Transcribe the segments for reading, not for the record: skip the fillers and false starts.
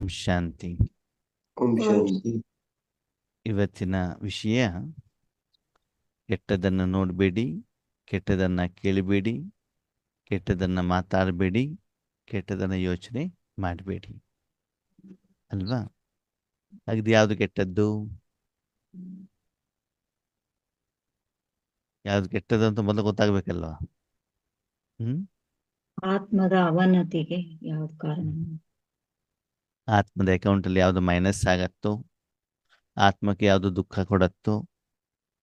ಶಾಂತಿ. ಓಂ ಶಾಂತಿ. ಇವತ್ತಿನ ವಿಷಯ ಕೆಟ್ಟದನ್ನು ನೋಡಬೇಡಿ, ಕೆಟ್ಟದನ್ನು ಕೇಳಬೇಡಿ, ಕೆಟ್ಟದನ್ನು ಮಾತಾಡಬೇಡಿ, ಕೆಟ್ಟದನ್ನು ಯೋಚನೆ ಮಾಡಬೇಡಿ ಅಲ್ವಾ? ಹಾಗಿದ್ದು ಯಾವುದು ಕೆಟ್ಟದ್ದು, ಯಾವುದು ಕೆಟ್ಟದ್ದು ಅಂತ ಮೊದಲು ಗೊತ್ತಾಗಬೇಕಲ್ವಾ? ಆತ್ಮದ ಅವನತಿಗೆ ಯಾವ್ದು ಕಾರಣ? ಆತ್ಮದ ಅಕೌಂಟಲ್ಲಿ ಯಾವುದು ಮೈನಸ್ ಆಗತ್ತೋ, ಆತ್ಮಕ್ಕೆ ಯಾವುದು ದುಃಖ ಕೊಡತ್ತೋ,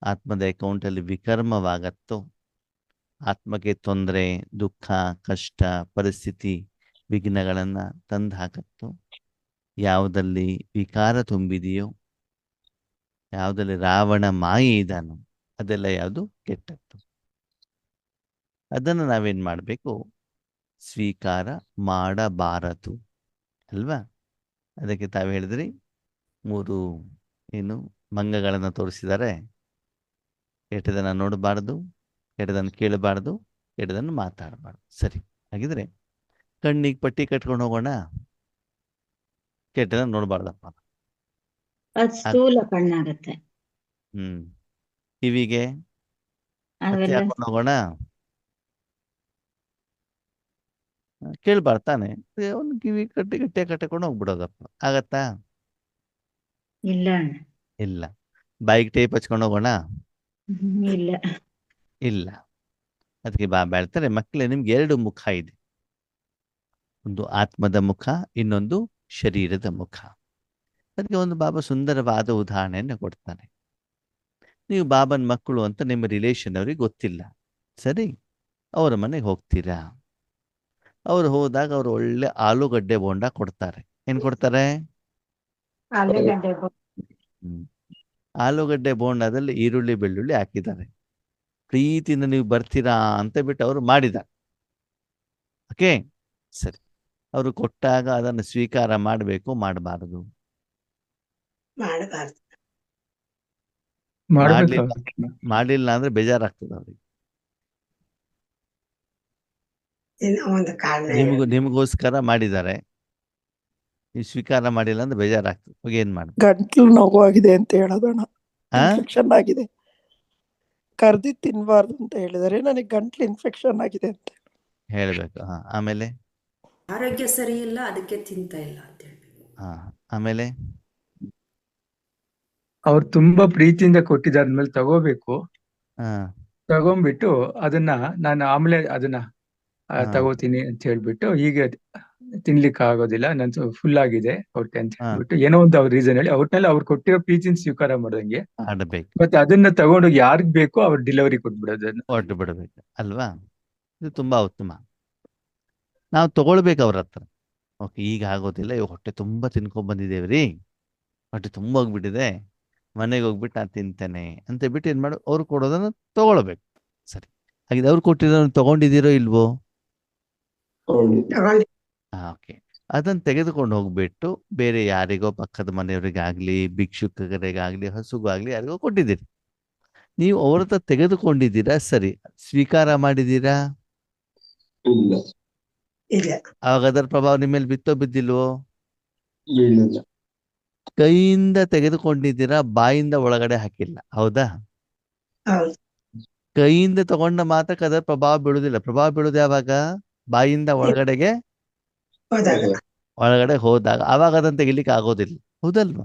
ಆತ್ಮದ ಅಕೌಂಟಲ್ಲಿ ವಿಕರ್ಮವಾಗತ್ತೋ, ಆತ್ಮಕ್ಕೆ ತೊಂದರೆ, ದುಃಖ, ಕಷ್ಟ, ಪರಿಸ್ಥಿತಿ, ವಿಘ್ನಗಳನ್ನು ತಂದು ಹಾಕತ್ತೋ, ಯಾವುದಲ್ಲಿ ವಿಕಾರ ತುಂಬಿದೆಯೋ, ಯಾವುದಲ್ಲಿ ರಾವಣ ಮಾಯೆ ಇದ್ದಾನೋ ಅದೆಲ್ಲ ಯಾವುದು ಕೆಟ್ಟದ್ದು. ಅದನ್ನು ನಾವೇನು ಮಾಡಬೇಕು? ಸ್ವೀಕಾರ ಮಾಡಬಾರದು ಅಲ್ವಾ? ಅದಕ್ಕೆ ತಾವು ಹೇಳಿದ್ರಿ 3 ಮಂಗಗಳನ್ನು ತೋರಿಸಿದ್ದಾರೆ. ಕೆಟ್ಟದನ್ನು ನೋಡಬಾರ್ದು, ಕೆಟ್ಟದನ್ನು ಕೇಳಬಾರ್ದು, ಕೆಟ್ಟದನ್ನು ಮಾತಾಡಬಾರ್ದು. ಸರಿ, ಹಾಗಿದ್ರೆ ಕಣ್ಣಿಗೆ ಪಟ್ಟಿ ಕಟ್ಕೊಂಡು ಹೋಗೋಣ. ಕೆಟ್ಟದನ್ನು ನೋಡಬಾರ್ದಪ್ಪ, ಅದು ಸ್ಥೂಲ ಕಣ್ಣಾಗತ್ತೆ. ಕಿವಿಗೆ ಹತ್ತಿ ಹಾಕೊಂಡು ಹೋಗೋಣ, ಕೇಳ್ಬಾರ್ದು ತಾನೆ. ಒಂದು ಕಿವಿ ಗಟ್ಟಿ ಕಟ್ಟಿಕೊಂಡು ಹೋಗ್ಬಿಡೋದಪ್ಪ, ಆಗತ್ತಾ? ಇಲ್ಲ ಇಲ್ಲ. ಬಾಯಿಗೆ ಟೇಪ್ ಹಚ್ಕೊಂಡು ಹೋಗೋಣ? ಇಲ್ಲ ಇಲ್ಲ. ಅದಕ್ಕೆ ಬಾಬಾ ಹೇಳ್ತಾರೆ, ಮಕ್ಕಳೇ ನಿಮ್ಗೆ 2 ಮುಖ ಇದೆ, ಒಂದು ಆತ್ಮದ ಮುಖ, ಇನ್ನೊಂದು ಶರೀರದ ಮುಖ. ಅದಕ್ಕೆ ಒಂದು ಬಾಬಾ ಸುಂದರವಾದ ಉದಾಹರಣೆಯನ್ನು ಕೊಡ್ತಾನೆ. ನೀವು ಬಾಬನ ಮಕ್ಕಳು ಅಂತ ನಿಮ್ಮ ರಿಲೇಷನ್ ಅವ್ರಿಗೆ ಗೊತ್ತಿಲ್ಲ, ಸರಿ? ಅವರ ಮನೆಗೆ ಹೋಗ್ತೀರಾ. ಅವ್ರು ಹೋದಾಗ ಅವ್ರು ಒಳ್ಳೆ ಆಲೂಗಡ್ಡೆ ಬೋಂಡ ಕೊಡ್ತಾರೆ. ಏನ್ ಕೊಡ್ತಾರೆ? ಆಲೂಗಡ್ಡೆ ಬೋಂಡದಲ್ಲಿ ಈರುಳ್ಳಿ ಬೆಳ್ಳುಳ್ಳಿ ಹಾಕಿದ್ದಾರೆ. ಪ್ರೀತಿಯಿಂದ ನೀವು ಬರ್ತೀರಾ ಅಂತ ಬಿಟ್ಟು ಅವರು ಮಾಡಿದ್ದಾರೆ. ಓಕೆ, ಸರಿ. ಅವರು ಕೊಟ್ಟಾಗ ಅದನ್ನು ಸ್ವೀಕಾರ ಮಾಡಬೇಕು, ಮಾಡಬಾರದು? ಮಾಡಲಿಲ್ಲ ಅಂದ್ರೆ ಬೇಜಾರಾಗ್ತದೆ ಅವ್ರಿಗೆ. ನಿಮಗೋಸ್ಕರ ಮಾಡಿದ್ದಾರೆ, ನೀವು ಸ್ವೀಕಾರ ಮಾಡಿಲ್ಲ ಅಂದ್ರೆ ಬೇಜಾರಾಗ್ತದೆ. ಹೋಗಿ ಏನ್ ಮಾಡ್ಬೇಕು? ಗಂಟ್ಲು ನೋವಾಗಿದೆ ಅಂತ ಹೇಳೋದಣ್ಣ, ಇನ್ಫೆಕ್ಷನ್ ಆಗಿದೆ, ಕರ್ದಿ ತಿನ್ಬಾರ್ದು ಅಂತ ಹೇಳಿದರೆ ನನಗೆ ಗಂಟ್ಲು ಇನ್ಫೆಕ್ಷನ್ ಆಗಿದೆ ಅಂತ ಹೇಳ್ಬೇಕು. ಆಮೇಲೆ ಆರೋಗ್ಯ ಸರಿ ಇಲ್ಲ, ಅದಕ್ಕೆ ತಿಂತ ಇಲ್ಲ ಅಂತ ಹೇಳ್ಬೇಕು. ಆಮೇಲೆ ಅವ್ರು ತುಂಬಾ ಪ್ರೀತಿಯಿಂದ ಕೊಟ್ಟಿದ್ದಾದ್ಮೇಲೆ ತಗೋಬೇಕು. ತಗೊಂಡ್ಬಿಟ್ಟು ಅದನ್ನ ನಾನು ಆಮೇಲೆ ಅದನ್ನ ತಗೋತೀನಿ ಅಂತ ಹೇಳ್ಬಿಟ್ಟು, ಈಗ ತಿನ್ಲಿಕ್ಕೆ ಆಗೋದಿಲ್ಲ, ನನ್ ಫುಲ್ ಆಗಿದೆ ಹೊಟ್ಟೆ ಅಂತ ಹೇಳ್ಬಿಟ್ಟು ಏನೋ ಒಂದು ಅವ್ರ ರೀಸನ್ ಹೇಳಿ ಅವ್ರನ್ನೆಲ್ಲ ಅವ್ರು ಕೊಟ್ಟಿರೋ ಪ್ರೀತಿನ ಸ್ವೀಕಾರ ಮಾಡ್ದಂಗೆ ಆಡಬೇಕು. ಮತ್ತೆ ಅದನ್ನ ತಗೊಂಡು ಯಾರಿಗ್ ಬೇಕೋ ಅವ್ರ ಡೆಲಿವರಿ ಕೊಟ್ಬಿಡೋದನ್ನ ಹೊರಟು ಬಿಡಬೇಕು ಅಲ್ವಾ? ಇದು ತುಂಬಾ ಉತ್ತಮ. ನಾವು ತಗೊಳ್ಬೇಕು ಅವ್ರ ಹತ್ರ. ಓಕೆ, ಈಗ ಆಗೋದಿಲ್ಲ, ಇವಾಗ ಹೊಟ್ಟೆ ತುಂಬಾ ತಿನ್ಕೊಂಡ್ ಬಂದಿದ್ದೇವ್ರಿ, ಹೊಟ್ಟೆ ತುಂಬ ಹೋಗ್ಬಿಟ್ಟಿದೆ, ಮನೆಗೆ ಹೋಗ್ಬಿಟ್ಟು ನಾನು ತಿಂತೇನೆ ಅಂತ ಬಿಟ್ಟು ಏನ್ ಮಾಡು, ಅವ್ರು ಕೊಡೋದನ್ನ ತಗೊಳ್ಬೇಕು. ಸರಿ, ಹಾಗಿದ್ರೆ ಅವ್ರು ಕೊಟ್ಟಿರೋದನ್ನ ತಗೊಂಡಿದ್ದೀರೋ ಇಲ್ವೋ? ಓಕೆ, ಅದನ್ನು ತೆಗೆದುಕೊಂಡು ಹೋಗ್ಬಿಟ್ಟು ಬೇರೆ ಯಾರಿಗೋ, ಪಕ್ಕದ ಮನೆಯವರಿಗಾಗ್ಲಿ, ಭಿಕ್ಷುಕರಿಗಾಗ್ಲಿ, ಹಸುಗಾಗ್ಲಿ ಯಾರಿಗೋ ಕೊಟ್ಟಿದ್ದೀರಿ. ನೀವು ಅವ್ರ ಹತ್ರ ತೆಗೆದುಕೊಂಡಿದ್ದೀರಾ, ಸರಿ, ಸ್ವೀಕಾರ ಮಾಡಿದ್ದೀರಾ? ಆವಾಗ ಅದರ ಪ್ರಭಾವ ನಿಮ್ಮ ಮೇಲೆ ಬಿತ್ತೋ ಬಿದ್ದಿಲ್ವೋ? ಕೈಯಿಂದ ತೆಗೆದುಕೊಂಡಿದ್ದೀರಾ, ಬಾಯಿಂದ ಒಳಗಡೆ ಹಾಕಿಲ್ಲ, ಹೌದಾ? ಕೈಯಿಂದ ತಗೊಂಡ ಮಾತ್ರಕ್ಕೆ ಅದರ ಪ್ರಭಾವ ಬೀಳುವುದಿಲ್ಲ. ಪ್ರಭಾವ ಬೀಳುವುದು ಯಾವಾಗ? ಬಾಯಿಂದ ಒಳಗಡೆ ಹೋದಾಗ, ಆವಾಗ ಅದನ್ನು ತೆಗಿಲಿಕ್ಕೆ ಆಗೋದಿಲ್ಲ, ಹೌದಲ್ವಾ?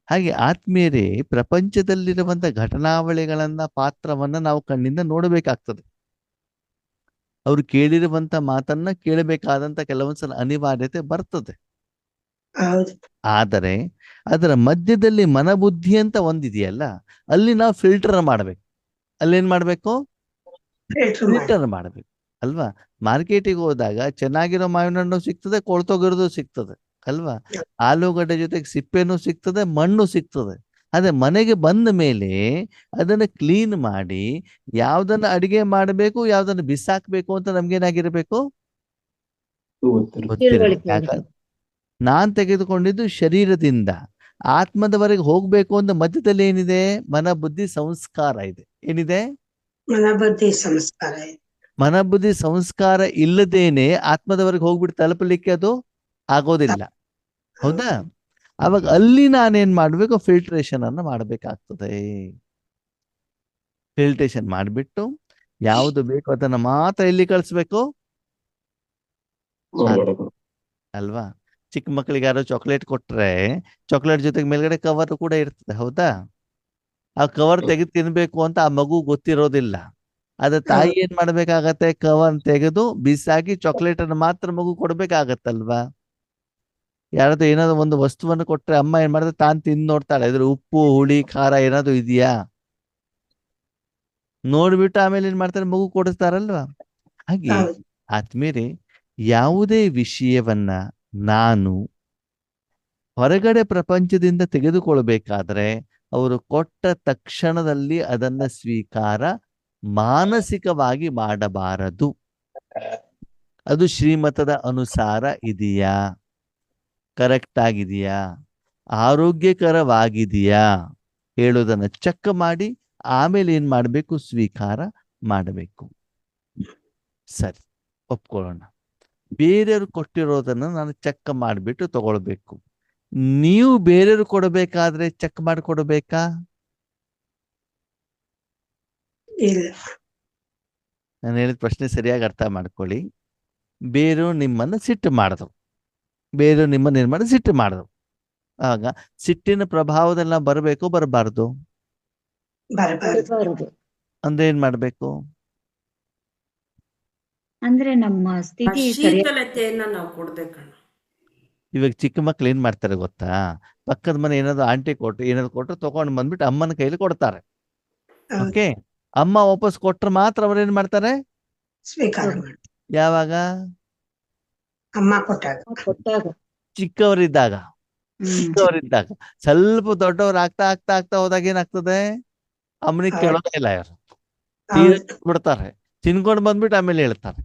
ಹಾಗೆ ಆತ್ಮೀಯರೇ, ಪ್ರಪಂಚದಲ್ಲಿರುವಂತ ಘಟನಾವಳಿಗಳನ್ನ, ಪಾತ್ರವನ್ನ ನಾವು ಕಣ್ಣಿಂದ ನೋಡಬೇಕಾಗ್ತದೆ. ಅವ್ರು ಕೇಳಿರುವಂತ ಮಾತನ್ನ ಕೇಳಬೇಕಾದಂತ ಕೆಲವೊಂದ್ಸಲ ಅನಿವಾರ್ಯತೆ ಬರ್ತದೆ. ಆದರೆ ಅದರ ಮಧ್ಯದಲ್ಲಿ ಮನಬುದ್ಧಿ ಅಂತ ಒಂದಿದೆಯಲ್ಲ, ಅಲ್ಲಿ ನಾವು ಫಿಲ್ಟರ್ ಮಾಡ್ಬೇಕು. ಅಲ್ಲೇನ್ ಮಾಡ್ಬೇಕು? ಫಿಲ್ಟರ್ ಮಾಡ್ಬೇಕು ಅಲ್ವಾ? ಮಾರ್ಕೆಟಿಗೆ ಹೋದಾಗ ಚೆನ್ನಾಗಿರೋ ಮಾವಿನ ಹಣ್ಣು ಸಿಗ್ತದೆ, ಕೊಳ್ತೋಗಿರೋದು ಸಿಗ್ತದೆ ಅಲ್ವಾ? ಆಲೂಗಡ್ಡೆ ಜೊತೆಗೆ ಸಿಪ್ಪೆನೂ ಸಿಗ್ತದೆ, ಮಣ್ಣು ಸಿಗ್ತದೆ. ಅದೇ ಮನೆಗೆ ಬಂದ ಮೇಲೆ ಅದನ್ನ ಕ್ಲೀನ್ ಮಾಡಿ ಯಾವ್ದನ್ನ ಅಡಿಗೆ ಮಾಡಬೇಕು, ಯಾವ್ದನ್ನ ಬಿಸಾಕ್ಬೇಕು ಅಂತ ನಮ್ಗೇನಾಗಿರ್ಬೇಕು? ಗೊತ್ತಿರಬೇಕು. ನಾನ್ ತೆಗೆದುಕೊಂಡಿದ್ದು ಶರೀರದಿಂದ ಆತ್ಮದವರೆಗೆ ಹೋಗ್ಬೇಕು ಅಂತ ಮಧ್ಯದಲ್ಲಿ ಏನಿದೆ? ಮನ ಬುದ್ಧಿ ಸಂಸ್ಕಾರ ಇದೆ. ಏನಿದೆ? ಮನಬುದ್ಧಿ ಸಂಸ್ಕಾರ ಇಲ್ಲದೇನೆ ಆತ್ಮದವರೆಗೆ ಹೋಗ್ಬಿಟ್ಟು ತಲುಪಲಿಕ್ಕೆ ಅದು ಆಗೋದಿಲ್ಲ. ಹೌದಾ? ಅವಾಗ ಅಲ್ಲಿ ನಾನೇನ್ ಮಾಡ್ಬೇಕು, ಫಿಲ್ಟ್ರೇಷನ್ ಅನ್ನ ಮಾಡ್ಬೇಕಾಗ್ತದೆ. ಫಿಲ್ಟ್ರೇಷನ್ ಮಾಡ್ಬಿಟ್ಟು ಯಾವುದು ಬೇಕು ಅದನ್ನ ಮಾತ್ರ ಎಲ್ಲಿ ಕಳಿಸ್ಬೇಕು ಅಲ್ವಾ? ಚಿಕ್ಕ ಮಕ್ಕಳಿಗೆ ಯಾರೋ ಚಾಕ್ಲೇಟ್ ಕೊಟ್ರೆ ಚಾಕ್ಲೇಟ್ ಜೊತೆಗೆ ಮೇಲ್ಗಡೆ ಕವರ್ ಕೂಡ ಇರ್ತದೆ, ಹೌದಾ? ಆ ಕವರ್ ತೆಗೆದು ತಿನ್ಬೇಕು ಅಂತ ಆ ಮಗು ಗೊತ್ತಿರೋದಿಲ್ಲ. ಅದ ತಾಯಿ ಏನ್ ಮಾಡ್ಬೇಕಾಗತ್ತೆ, ಕವರ್ ತೆಗೆದು ಬಿಸಾಕಿ ಚಾಕ್ಲೇಟ್ ಅನ್ನು ಮಾತ್ರ ಮಗು ಕೊಡ್ಬೇಕಾಗತ್ತಲ್ವಾ? ಯಾರಾದ್ರೂ ಏನಾದ್ರು ಒಂದು ವಸ್ತುವನ್ನು ಕೊಟ್ರೆ ಅಮ್ಮ ಏನ್ ಮಾಡ್ತಾರೆ, ತಾನು ತಿಂದು ನೋಡ್ತಾಳೆ, ಇದ್ರ ಉಪ್ಪು ಹುಳಿ ಖಾರ ಏನಾದ್ರು ಇದೆಯಾ ನೋಡ್ಬಿಟ್ಟು ಆಮೇಲೆ ಏನ್ ಮಾಡ್ತಾರೆ, ಮಗು ಕೊಡಿಸ್ತಾರಲ್ವಾ? ಹಾಗೆ ಆತ್ಮೀಯರೇ, ಯಾವುದೇ ವಿಷಯವನ್ನ ನಾನು ಹೊರಗಡೆ ಪ್ರಪಂಚದಿಂದ ತೆಗೆದುಕೊಳ್ಬೇಕಾದ್ರೆ ಅವರು ಕೊಟ್ಟ ತಕ್ಷಣದಲ್ಲಿ ಅದನ್ನ ಸ್ವೀಕಾರ ಮಾನಸಿಕವಾಗಿ ಮಾಡಬಾರದು. ಅದು ಶ್ರೀಮತದ ಅನುಸಾರ ಇದೆಯಾ, ಕರೆಕ್ಟ್ ಆಗಿದೆಯಾ, ಆರೋಗ್ಯಕರವಾಗಿದೆಯಾ ಹೇಳೋದನ್ನ ಚೆಕ್ ಮಾಡಿ ಆಮೇಲೆ ಏನ್ ಮಾಡಬೇಕು, ಸ್ವೀಕಾರ ಮಾಡಬೇಕು. ಸರಿ, ಒಪ್ಕೊಳ್ಳೋಣ. ಬೇರೆಯವ್ರು ಕೊಟ್ಟಿರೋದನ್ನ ನಾನು ಚೆಕ್ ಮಾಡಿಬಿಟ್ಟು ತಗೊಳ್ಬೇಕು. ನೀವು ಬೇರೆಯವ್ರು ಕೊಡಬೇಕಾದ್ರೆ ಚೆಕ್ ಮಾಡಿ ಕೊಡಬೇಕಾ? ಇಲ್ಲ. ನಾನು ಹೇಳಿದ ಪ್ರಶ್ನೆ ಸರಿಯಾಗಿ ಅರ್ಥ ಮಾಡ್ಕೊಳ್ಳಿ. ಬೇರೆಯವ್ರು ನಿಮ್ಮನ್ನ ಸಿಟ್ಟು ಮಾಡಿದ್ರು, ಬೇರೆಯವ್ರು ನಿಮ್ಮನ್ನ ಏನ್ ಮಾಡಿ ಸಿಟ್ಟು ಮಾಡಿದ್ರು. ಆಗ ಸಿಟ್ಟಿನ ಪ್ರಭಾವದಲ್ಲಿ ನಾವು ಬರಬೇಕು, ಬರಬಾರ್ದು? ಬರಬಾರದು. ಅಂದ್ರೆ ಏನ್ ಮಾಡ್ಬೇಕು? ಅಂದ್ರೆ ನಮ್ಮ ಆ ಸ್ಥಿತಿ ಸರಿಯಾಗಿ ಶೀತಲತೆಯನ್ನ ನಾವು ಕೊಡ್ಬೇಕಣ್ಣ. ಇವಾಗ ಚಿಕ್ಕ ಮಕ್ಳು ಏನ್ ಮಾಡ್ತಾರೆ ಗೊತ್ತಾ, ಪಕ್ಕದ ಮನೆ ಏನಾದ್ರು ಆಂಟಿ ಕೊಟ್ರು ಏನಾದ್ರು ಕೊಟ್ರು ತಗೊಂಡು ಬಂದ್ಬಿಟ್ಟು ಅಮ್ಮನ ಕೈಲಿ ಕೊಡ್ತಾರೆ. ಓಕೆ, ಅಮ್ಮ ವಾಪಸ್ ಕೊಟ್ರೆ ಮಾತ್ರ ಅವ್ರು ಏನ್ ಮಾಡ್ತಾರೆ, ಸ್ವೀಕಾರ ಮಾಡಿ. ಯಾವಾಗ? ಅಮ್ಮ ಕೊಟ್ಟಾಗ. ಕೊಟ್ಟಾಗ. ಚಿಕ್ಕವರಿದ್ದಾಗ. ಹ್ಮ್. ಚಿಕ್ಕವರಿದ್ದಾಗ ಸ್ವಲ್ಪ ದೊಡ್ಡವ್ರು ಆಗ್ತಾ ಆಗ್ತಾ ಆಗ್ತಾ ಹೋದಾಗ ಏನಾಗ್ತದೆ, ಅಮ್ಮನಿಗೆ ಕೇಳೋದೇ ಇಲ್ಲ ಯಾರು, ಬಿಡ್ತಾರೆ, ತಿನ್ಕೊಂಡು ಬಂದ್ಬಿಟ್ಟು ಆಮೇಲೆ ಹೇಳ್ತಾರೆ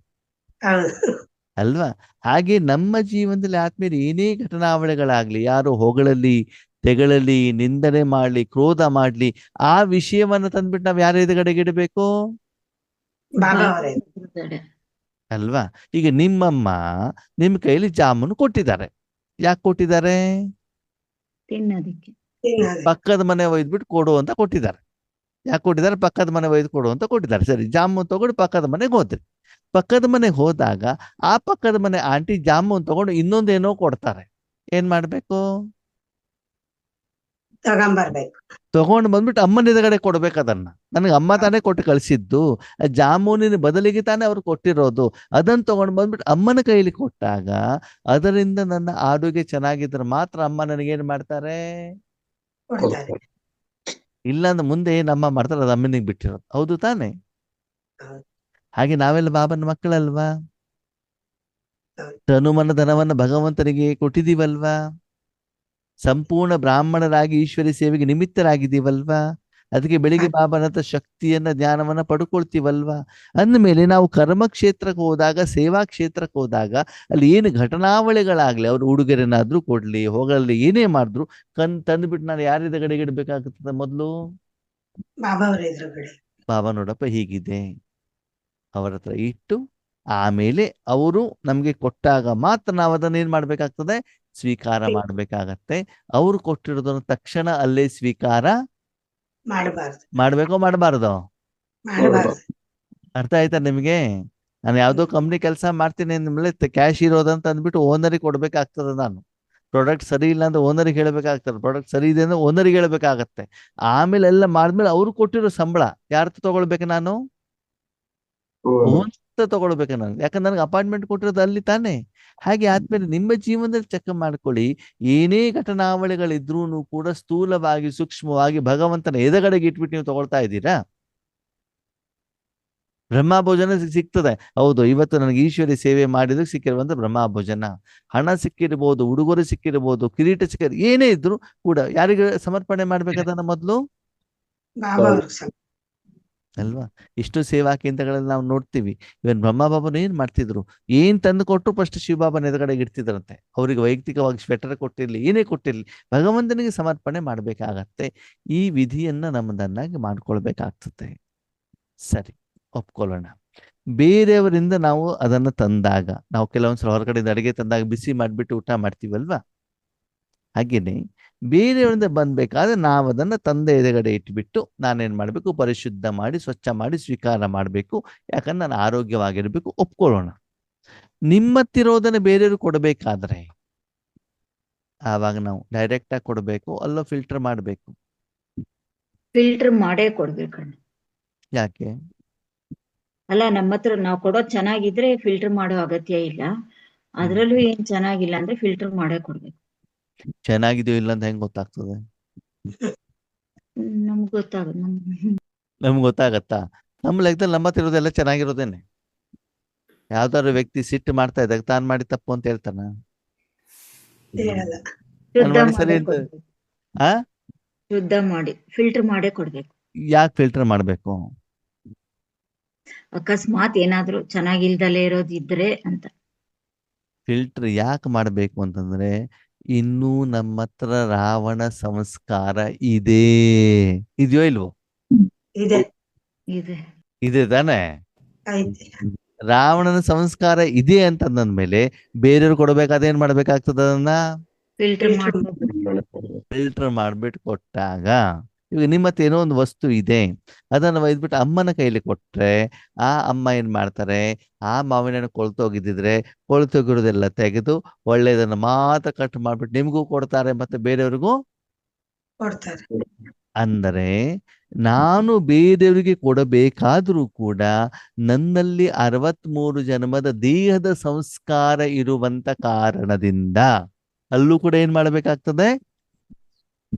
ಅಲ್ವಾ? ಹಾಗೆ ನಮ್ಮ ಜೀವನದಲ್ಲಿ ಆದ್ಮೇಲೆ ಏನೇ ಘಟನಾವಳಿಗಳಾಗ್ಲಿ, ಯಾರು ಹೊಗಳಲ್ಲಿ ತೆಗಳಲ್ಲಿ ನಿಂದನೆ ಮಾಡ್ಲಿ, ಕ್ರೋಧ ಮಾಡ್ಲಿ, ಆ ವಿಷಯವನ್ನ ತಂದ್ಬಿಟ್ಟು ನಾವ್ ಯಾರ ಎದುರುಗಡೆಗೆ ಇಡಬೇಕು ಅಲ್ವಾ? ಈಗ ನಿಮ್ಮಮ್ಮ ನಿಮ್ ಕೈಲಿ ಜಾಮೂನು ಕೊಟ್ಟಿದ್ದಾರೆ, ಯಾಕೆ ಕೊಟ್ಟಿದ್ದಾರೆ? ತಿನ್ನೋದಿಕ್ಕೆ. ಪಕ್ಕದ ಮನೆ ಒಯ್ದ್ಬಿಟ್ಟು ಕೊಡು ಅಂತ ಕೊಟ್ಟಿದ್ದಾರೆ. ಯಾಕೆ ಕೊಟ್ಟಿದ್ದಾರೆ? ಪಕ್ಕದ ಮನೆ ಒಯ್ದು ಕೊಡು ಅಂತ ಕೊಟ್ಟಿದ್ದಾರೆ. ಸರಿ, ಜಾಮೂನ್ ತಗೊಂಡು ಪಕ್ಕದ ಮನೆಗೆ ಹೋದ್ರಿ. ಪಕ್ಕದ ಮನೆಗೆ ಹೋದಾಗ ಆ ಪಕ್ಕದ ಮನೆ ಆಂಟಿ ಜಾಮೂನ್ ತಗೊಂಡು ಇನ್ನೊಂದೇನೋ ಕೊಡ್ತಾರೆ. ಏನ್ ಮಾಡ್ಬೇಕು? ತಗೊಂಡು ಬಂದ್ಬಿಟ್ಟು ಅಮ್ಮನ ಎದುರುಗಡೆ ಕೊಡ್ಬೇಕು ಅದನ್ನ. ನನಗೆ ಅಮ್ಮ ತಾನೇ ಕೊಟ್ಟು ಕಳಿಸಿದ್ದು, ಜಾಮೂನಿನ ಬದಲಿಗೆ ತಾನೇ ಅವ್ರು ಕೊಟ್ಟಿರೋದು. ಅದನ್ನ ತಗೊಂಡು ಬಂದ್ಬಿಟ್ಟು ಅಮ್ಮನ ಕೈಲಿ ಕೊಟ್ಟಾಗ ಅದರಿಂದ ನನ್ನ ಆರೋಗ್ಯ ಚೆನ್ನಾಗಿದ್ರೆ ಮಾತ್ರ ಅಮ್ಮ ನನಗೇನ್ ಮಾಡ್ತಾರೆ, ಇಲ್ಲಾಂದ್ರೆ ಮುಂದೆ ಏನಮ್ಮ ಮಾಡ್ತಾರೆ ಅದು ಅಮ್ಮನಿಗೆ ಬಿಟ್ಟಿರೋದು. ಹೌದು ತಾನೆ? ಹಾಗೆ ನಾವೆಲ್ಲ ಬಾಬನ ಮಕ್ಕಳಲ್ವಾ? ತನುಮನ ಧನವನ್ನ ಭಗವಂತನಿಗೆ ಕೊಟ್ಟಿದೀವಲ್ವಾ? ಸಂಪೂರ್ಣ ಬ್ರಾಹ್ಮಣರಾಗಿ ಈಶ್ವರಿ ಸೇವೆಗೆ ನಿಮಿತ್ತರಾಗಿದ್ದೀವಲ್ವಾ? ಅದಕ್ಕೆ ಬೆಳಿಗ್ಗೆ ಬಾಬನ ಹತ್ರ ಶಕ್ತಿಯನ್ನ ಜ್ಞಾನವನ್ನ ಪಡ್ಕೊಳ್ತೀವಲ್ವಾ? ಅಂದಮೇಲೆ ನಾವು ಕರ್ಮ ಕ್ಷೇತ್ರಕ್ಕೆ ಹೋದಾಗ, ಸೇವಾ ಕ್ಷೇತ್ರಕ್ಕೆ ಹೋದಾಗ ಅಲ್ಲಿ ಏನು ಘಟನಾವಳಿಗಳಾಗ್ಲಿ, ಅವ್ರು ಉಡುಗೊರೆನಾದ್ರೂ ಕೊಡ್ಲಿ, ಹೋಗಲಿ, ಏನೇ ಮಾಡಿದ್ರು ತಂದ್ಬಿಟ್ಟು ನಾನು ಯಾರ ಎದುರುಗಡೆಗೆ ಇಡ್ಬೇಕಾಗುತ್ತದೆ? ಮೊದಲು ಬಾಬಾ ನೋಡಪ್ಪ ಹೀಗಿದೆ, ಅವರ ಹತ್ರ ಇಟ್ಟು ಆಮೇಲೆ ಅವರು ನಮ್ಗೆ ಕೊಟ್ಟಾಗ ಮಾತ್ರ ನಾವು ಅದನ್ನ ಏನ್ ಮಾಡ್ಬೇಕಾಗ್ತದೆ, ಸ್ವೀಕಾರ ಮಾಡ್ಬೇಕಾಗತ್ತೆ. ಅವ್ರು ಕೊಟ್ಟಿರೋದನ್ನ ತಕ್ಷಣ ಅಲ್ಲೇ ಸ್ವೀಕಾರ ಮಾಡ್ಬೇಕೋ ಮಾಡಬಾರ್ದು? ಅರ್ಥ ಆಯ್ತಾ ನಿಮ್ಗೆ? ನಾನು ಯಾವ್ದೋ ಕಂಪ್ನಿ ಕೆಲಸ ಮಾಡ್ತೀನಿ ಅಂದ್ಮೇಲೆ ಕ್ಯಾಶ್ ಇರೋದಂತ ಅಂದ್ಬಿಟ್ಟು ಓನರಿಗೆ ಕೊಡ್ಬೇಕಾಗ್ತದೆ. ನಾನು ಪ್ರಾಡಕ್ಟ್ ಸರಿ ಇಲ್ಲ ಅಂದ್ರೆ ಓನರಿಗೆ ಹೇಳ್ಬೇಕಾಗ್ತದೆ, ಪ್ರಾಡಕ್ಟ್ ಸರಿ ಇದೆ ಅಂದ್ರೆ ಓನರಿಗೆ ಹೇಳ್ಬೇಕಾಗತ್ತೆ. ಆಮೇಲೆ ಎಲ್ಲ ಮಾಡಿದ್ಮೇಲೆ ಅವ್ರು ಕೊಟ್ಟಿರೋ ಸಂಬಳ ಯಾರ ತಗೊಳ್ಬೇಕು? ನಾನು ತಗೊಳ್ಬೇಕು ನಾನು, ಯಾಕಂದ್ರೆ ನನಗೆ ಅಪಾಯಿಂಟ್ಮೆಂಟ್ ಕೊಟ್ಟಿರೋದು ಅಲ್ಲಿ ತಾನೆ. ಹಾಗೆ ಆದ್ಮೇಲೆ ನಿಮ್ಮ ಜೀವನದಲ್ಲಿ ಚೆಕ್ ಮಾಡ್ಕೊಳ್ಳಿ, ಏನೇ ಘಟನಾವಳಿಗಳಿದ್ರೂ ಕೂಡ ಸ್ಥೂಲವಾಗಿ ಸೂಕ್ಷ್ಮವಾಗಿ ಭಗವಂತನ ಎದುರುಗಡೆಗೆ ಇಟ್ಬಿಟ್ಟು ನೀವು ತಗೊಳ್ತಾ ಇದ್ದೀರಾ? ಬ್ರಹ್ಮಭೋಜನ ಸಿಗ್ತದೆ, ಹೌದು, ಇವತ್ತು ನನಗೆ ಈಶ್ವರಿ ಸೇವೆ ಮಾಡಿದಕ್ಕೆ ಸಿಕ್ಕಿರುವಂತ ಬ್ರಹ್ಮಭೋಜನ. ಹಣ ಸಿಕ್ಕಿರ್ಬೋದು, ಉಡುಗೊರೆ ಸಿಕ್ಕಿರ್ಬೋದು, ಕಿರೀಟ ಸಿಕ್ಕಿರ್, ಏನೇ ಇದ್ರು ಕೂಡ ಯಾರಿಗೆ ಸಮರ್ಪಣೆ ಮಾಡ್ಬೇಕದನ್ನ ಮೊದಲು ಅಲ್ವಾ? ಇಷ್ಟು ಸೇವಾ ಕೇಂದ್ರಗಳಲ್ಲಿ ನಾವು ನೋಡ್ತೀವಿ. ಇವನ್ ಬ್ರಹ್ಮಬಾಬನ ಏನ್ ಮಾಡ್ತಿದ್ರು, ಏನ್ ತಂದು ಕೊಟ್ಟರು ಫಸ್ಟ್ ಶಿವಬಾಬನ ಎದುರುಗಡೆಗೆ ಇಡ್ತಿದ್ರಂತೆ. ಅವ್ರಿಗೆ ವೈಯಕ್ತಿಕವಾಗಿ ಸ್ವೆಟರ್ ಕೊಟ್ಟಿರ್ಲಿ, ಏನೇ ಕೊಟ್ಟಿರ್ಲಿ, ಭಗವಂತನಿಗೆ ಸಮರ್ಪಣೆ ಮಾಡ್ಬೇಕಾಗತ್ತೆ. ಈ ವಿಧಿಯನ್ನ ನಮ್ಮದನ್ನಾಗಿ ಮಾಡ್ಕೊಳ್ಬೇಕಾಗ್ತದೆ. ಸರಿ, ಒಪ್ಕೊಳ್ಳೋಣ. ಬೇರೆಯವರಿಂದ ನಾವು ಅದನ್ನ ತಂದಾಗ, ನಾವು ಕೆಲವೊಂದ್ಸಲ ಹೊರಗಡೆಯಿಂದ ಅಡಿಗೆ ತಂದಾಗ ಬಿಸಿ ಮಾಡ್ಬಿಟ್ಟು ಊಟ ಮಾಡ್ತೀವಲ್ವಾ? ಹಾಗೇನೆ ಬೇರೆಯವರಿಂದ ಬಂದ್ಬೇಕಾದ್ರೆ ನಾವು ಅದನ್ನ ತಂದೆ ಎದುರುಗಡೆ ಇಟ್ಬಿಟ್ಟು ನಾನೇನ್ ಮಾಡ್ಬೇಕು, ಪರಿಶುದ್ಧ ಮಾಡಿ ಸ್ವಚ್ಛ ಮಾಡಿ ಸ್ವೀಕಾರ ಮಾಡಬೇಕು. ಯಾಕಂದ್ರೆ ನಾನು ಆರೋಗ್ಯವಾಗಿರ್ಬೇಕು, ಒಪ್ಕೊಳ್ಳೋಣ. ನಿಮ್ಮತ್ತಿರೋದನ್ನ ಬೇರೆಯವರು ಕೊಡಬೇಕಾದ್ರೆ ಆವಾಗ ನಾವು ಡೈರೆಕ್ಟ್ ಆಗಿ ಕೊಡಬೇಕು, ಅಲ್ಲೋ ಫಿಲ್ಟರ್ ಮಾಡಬೇಕು. ಫಿಲ್ಟರ್ ಮಾಡೇ ಕೊಡ್ಬೇಕಣ್ಣ. ಯಾಕೆ? ಅಲ್ಲ, ನಮ್ಮ ಹತ್ರ ನಾವು ಕೊಡೋದ್ ಚೆನ್ನಾಗಿದ್ರೆ ಫಿಲ್ಟರ್ ಮಾಡೋ ಅಗತ್ಯ ಇಲ್ಲ. ಅದ್ರಲ್ಲೂ ಏನ್ ಚೆನ್ನಾಗಿಲ್ಲ ಅಂದ್ರೆ ಫಿಲ್ಟರ್ ಮಾಡೇ ಕೊಡ್ಬೇಕು. ಚೆನ್ನಾಗಿದೆಯೋ ಇಲ್ಲ ಅಂತ ಹೆಂಗ್ ಗೊತ್ತಾಗ್ತದೆ? ನಮ್ಗ್ ಗೊತ್ತಾಗಲ್ಲ. ನಮ್ಗೆ ಗೊತ್ತಾಗತ್ತಾ? ನಮ್ಮ ಲೆಕ್ಕದಲ್ಲಿ ನಮ್ಮ ಹತ್ರ ಇರೋದೆಲ್ಲ ಚೆನ್ನಾಗಿರೋದೇನೆ. ಯಾವ್ದಾದ್ರು ವ್ಯಕ್ತಿ ಸಿಟ್ಟು ಮಾಡ್ತಾ ಇದ್ದಾಗ ತಾನು ಮಾಡಿ ತಪ್ಪು ಅಂತ ಹೇಳ್ತಾನ? ಹೇಳಲ್ಲ. ಶುದ್ಧ ಮಾಡಿ ಸರಿ ಮಾಡೇ ಅಂತ. ಕೊಡ್ಬೇಕು. ಆ ಶುದ್ಧ ಮಾಡಿ ಫಿಲ್ಟರ್ ಮಾಡೇ ಕೊಡ್ಬೇಕು. ಯಾಕೆ ಫಿಲ್ಟರ್ ಮಾಡ್ಬೇಕು? ಅಕಸ್ಮಾತ್ ಏನಾದ್ರೂ ಚೆನ್ನಾಗಿಲ್ದಲೇ ಇರೋದಿದ್ರೆ ಅಂತ. ಫಿಲ್ಟರ್ ಯಾಕೆ ಮಾಡಬೇಕು ಅಂತಂದ್ರೆ, ಇನ್ನೂ ನಮ್ಮ ಹತ್ರ ರಾವಣ ಸಂಸ್ಕಾರ ಇದೆ. ಇದೆಯೋ ಇಲ್ವೋ? ಇದೆ. ಇದೆ. ಇದೆ ತಾನೆ? ಐತೆ. ರಾವಣನ ಸಂಸ್ಕಾರ ಇದೆ ಅಂತಂದ್ಮೇಲೆ ಬೇರೆಯವ್ರು ಕೊಡ್ಬೇಕಾದ್ರೆ ಏನ್ ಮಾಡ್ಬೇಕಾಗ್ತದ? ಅದನ್ನ ಫಿಲ್ಟರ್ Filter ಮಾಡ್ಬೇಕು. ಫಿಲ್ಟರ್ ಮಾಡ್ಬಿಟ್ಟು ಕೊಟ್ಟಾಗ, ಇವಾಗ ನಿಮ್ಮ ಹತ್ರ ಏನೋ ಒಂದು ವಸ್ತು ಇದೆ, ಅದನ್ನ ಒಯ್ದ್ಬಿಟ್ಟು ಅಮ್ಮನ ಕೈಲಿ ಕೊಟ್ರೆ ಆ ಅಮ್ಮ ಏನ್ ಮಾಡ್ತಾರೆ, ಆ ಮಾವಿನ ಹಣ್ಣು ಕೊಳ್ತೋಗಿದ್ದಿದ್ರೆ ಕೊಳ್ತೋಗಿರೋದೆಲ್ಲ ತೆಗೆದು ಒಳ್ಳೇದನ್ನ ಮಾತ್ರ ಕಟ್ ಮಾಡ್ಬಿಟ್ಟು ನಿಮ್ಗೂ ಕೊಡ್ತಾರೆ, ಮತ್ತೆ ಬೇರೆಯವ್ರಿಗೂ. ಕೊಡ್ತಾರೆ. ಅಂದರೆ ನಾನು ಬೇರೆಯವರಿಗೆ ಕೊಡಬೇಕಾದ್ರೂ ಕೂಡ ನನ್ನಲ್ಲಿ 63 ಜನ್ಮದ ದೇಹದ ಸಂಸ್ಕಾರ ಇರುವಂತ ಕಾರಣದಿಂದ ಅಲ್ಲೂ ಕೂಡ ಏನ್ ಮಾಡ್ಬೇಕಾಗ್ತದೆ?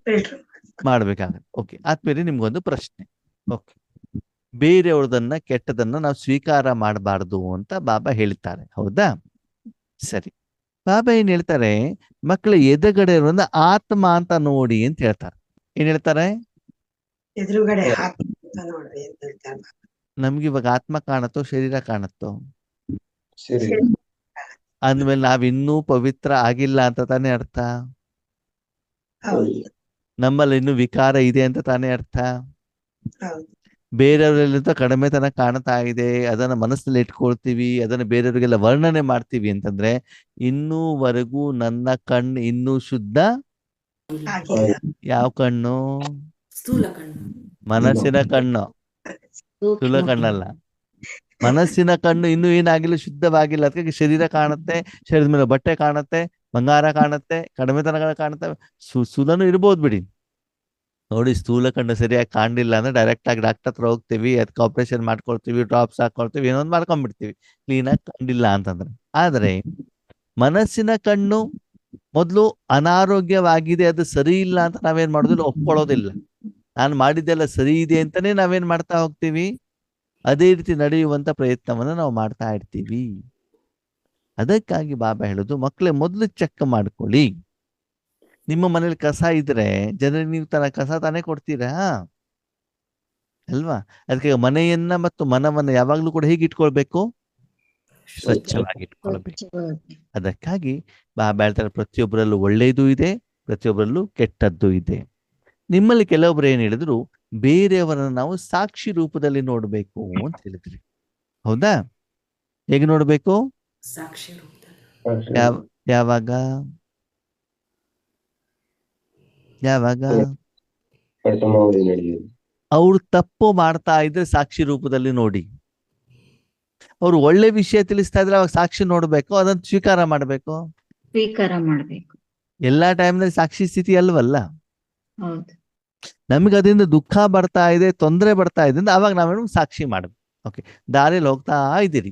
ಫಿಲ್ಟರ್ ಮಾಡ್ಬೇಕಾಗತ್ತೆ. ಓಕೆ, ಆದ್ಮೇಲೆ ನಿಮ್ಗೊಂದು ಪ್ರಶ್ನೆ. ಓಕೆ, ಬೇರೆಯವ್ರದನ್ನ ಕೆಟ್ಟದನ್ನ ನಾವು ಸ್ವೀಕಾರ ಮಾಡಬಾರ್ದು ಅಂತ ಬಾಬಾ ಹೇಳ್ತಾರೆ, ಹೌದಾ? ಸರಿ, ಬಾಬಾ ಏನ್ ಹೇಳ್ತಾರೆ, ಮಕ್ಕಳ ಎದುರುಗಡೆ ಇರೋದನ್ನ ಆತ್ಮ ಅಂತ ನೋಡಿ ಅಂತ ಹೇಳ್ತಾರೆ. ಏನ್ ಹೇಳ್ತಾರೆ? ಎದುರುಗಡೆ ಆತ್ಮ ನೋಡ್ರಿ ಅಂತ ಹೇಳ್ತಾರೆ. ನಮ್ಗೆ ಇವಾಗ ಆತ್ಮ ಕಾಣತ್ತೋ ಶರೀರ ಕಾಣತ್ತೋ? ಸರಿ. ಅಂದ್ಮೇಲೆ ನಾವಿನ್ನೂ ಪವಿತ್ರ ಆಗಿಲ್ಲ ಅಂತ ತಾನೇ ಅರ್ಥ. ಹೌದು. ನಮ್ಮಲ್ಲಿ ಇನ್ನೂ ವಿಕಾರ ಇದೆ ಅಂತ ತಾನೇ ಅರ್ಥ. ಹೌದು. ಬೇರೆಯವರೆಲ್ಲ ಕಡಿಮೆತನ ಕಾಣ್ತಾ ಇದೆ, ಅದನ್ನ ಮನಸ್ಸಲ್ಲಿ ಇಟ್ಕೊಳ್ತೀವಿ, ಅದನ್ನ ಬೇರೆಯವರಿಗೆಲ್ಲ ವರ್ಣನೆ ಮಾಡ್ತೀವಿ ಅಂತಂದ್ರೆ ಇನ್ನೂವರೆಗೂ ನನ್ನ ಕಣ್ಣು ಇನ್ನೂ ಶುದ್ಧ ಆಗಿಲ್ಲ. ಯಾವ ಕಣ್ಣು? ಸ್ಥೂಲ ಕಣ್ಣು. ಮನಸ್ಸಿನ ಕಣ್ಣು, ಸ್ಥೂಲ ಕಣ್ಣಲ್ಲ. ಮನಸ್ಸಿನ ಕಣ್ಣು ಇನ್ನೂ ಏನಾಗಿಲ್ಲ, ಶುದ್ಧವಾಗಿಲ್ಲ. ಅದಕ್ಕೆ ಶರೀರ ಕಾಣುತ್ತೆ, ಶರೀರದ ಮೇಲೆ ಬಟ್ಟೆ ಕಾಣುತ್ತೆ, ಬಂಗಾರ ಕಾಣುತ್ತೆ, ಕಡಿಮೆತನಗಳು ಕಾಣುತ್ತೆ, ಸುಧನು ಇರ್ಬೋದು ಬಿಡಿ. ನೋಡಿ, ಸ್ಥೂಲ ಕಣ್ಣು ಸರಿಯಾಗಿ ಕಾಣಲಿಲ್ಲ ಅಂದ್ರೆ ಡೈರೆಕ್ಟ್ ಆಗಿ ಡಾಕ್ಟರ್ ಹತ್ರ ಹೋಗ್ತೀವಿ, ಅದಕ್ಕೆ ಆಪರೇಷನ್ ಮಾಡ್ಕೊಳ್ತೀವಿ, ಡ್ರಾಪ್ಸ್ ಹಾಕೊಳ್ತೀವಿ, ಏನೊಂದು ಮಾಡ್ಕೊಂಡ್ಬಿಡ್ತೀವಿ ಕ್ಲೀನಾಗಿ ಕಂಡಿಲ್ಲ ಅಂತಂದ್ರೆ. ಆದ್ರೆ ಮನಸ್ಸಿನ ಕಣ್ಣು ಮೊದಲು ಅನಾರೋಗ್ಯವಾಗಿದೆ, ಅದು ಸರಿ ಇಲ್ಲ ಅಂತ ನಾವೇನ್ ಮಾಡೋದಿಲ್ಲ, ಒಪ್ಕೊಳ್ಳೋದಿಲ್ಲ. ನಾನು ಮಾಡಿದ್ದೆಲ್ಲ ಸರಿ ಇದೆ ಅಂತಾನೆ ನಾವೇನ್ ಮಾಡ್ತಾ ಹೋಗ್ತೀವಿ, ಅದೇ ರೀತಿ ನಡೆಯುವಂತ ಪ್ರಯತ್ನವನ್ನ ನಾವು ಮಾಡ್ತಾ ಇರ್ತೀವಿ. ಅದಕ್ಕಾಗಿ ಬಾಬಾ ಹೇಳುದು, ಮಕ್ಕಳೇ ಮೊದಲು ಚೆಕ್ ಮಾಡ್ಕೊಳ್ಳಿ. ನಿಮ್ಮ ಮನೇಲಿ ಕಸ ಇದ್ರೆ ಜನರಿಗೆ ನೀವು ಕಸ ತಾನೇ ಕೊಡ್ತೀರಾ ಅಲ್ವಾ? ಅದಕ್ಕೆ ಮನೆಯನ್ನ ಮತ್ತು ಮನವನ್ನ ಯಾವಾಗ್ಲೂ ಕೂಡ ಹೇಗೆ ಇಟ್ಕೊಳ್ಬೇಕು? ಸ್ವಚ್ಛವಾಗಿ ಇಟ್ಕೊಳ್ಬೇಕು. ಅದಕ್ಕಾಗಿ ಬಾಬಾ ಹೇಳ್ತಾರೆ, ಪ್ರತಿಯೊಬ್ಬರಲ್ಲೂ ಒಳ್ಳೆಯದು ಇದೆ, ಪ್ರತಿಯೊಬ್ಬರಲ್ಲೂ ಕೆಟ್ಟದ್ದು ಇದೆ. ನಿಮ್ಮಲ್ಲಿ ಕೆಲವೊಬ್ರು ಏನ್ ಹೇಳಿದ್ರು, ಬೇರೆಯವರನ್ನ ನಾವು ಸಾಕ್ಷಿ ರೂಪದಲ್ಲಿ ನೋಡ್ಬೇಕು ಅಂತ ಹೇಳಿದ್ರಿ, ಹೌದಾ? ಹೇಗೆ ನೋಡ್ಬೇಕು? ಸಾಕ್ಷಿ ರೂಪದಲ್ಲಿ. ಯಾವಾಗ ಯಾವಾಗ ಅವ್ರು ತಪ್ಪು ಮಾಡ್ತಾ ಇದ್ರೆ ಸಾಕ್ಷಿ ರೂಪದಲ್ಲಿ ನೋಡಿ. ಅವ್ರು ಒಳ್ಳೆ ವಿಷಯ ತಿಳಿಸ್ತಾ ಇದ್ರೆ ಅವಾಗ ಸಾಕ್ಷಿ ನೋಡ್ಬೇಕು, ಅದನ್ನ ಸ್ವೀಕಾರ ಮಾಡ್ಬೇಕು. ಸ್ವೀಕಾರ ಮಾಡ್ಬೇಕು. ಎಲ್ಲಾ ಟೈಮ್ನಲ್ಲಿ ಸಾಕ್ಷಿ ಸ್ಥಿತಿ ಅಲ್ವಲ್ಲ. ಹೌದು. ನಮಗೆ ಅದರಿಂದ ದುಃಖ ಬರ್ತಾ ಇದೆ, ತೊಂದರೆ ಬರ್ತಾ ಇದೆ ಅಂದ್ರೆ ಅವಾಗ ನಾವೇನು ಸಾಕ್ಷಿ ಮಾಡ್ಬೇಕು. ಓಕೆ, ದಾರಿಯಲ್ಲಿ ಹೋಗ್ತಾ ಇದ್ದೀರಿ,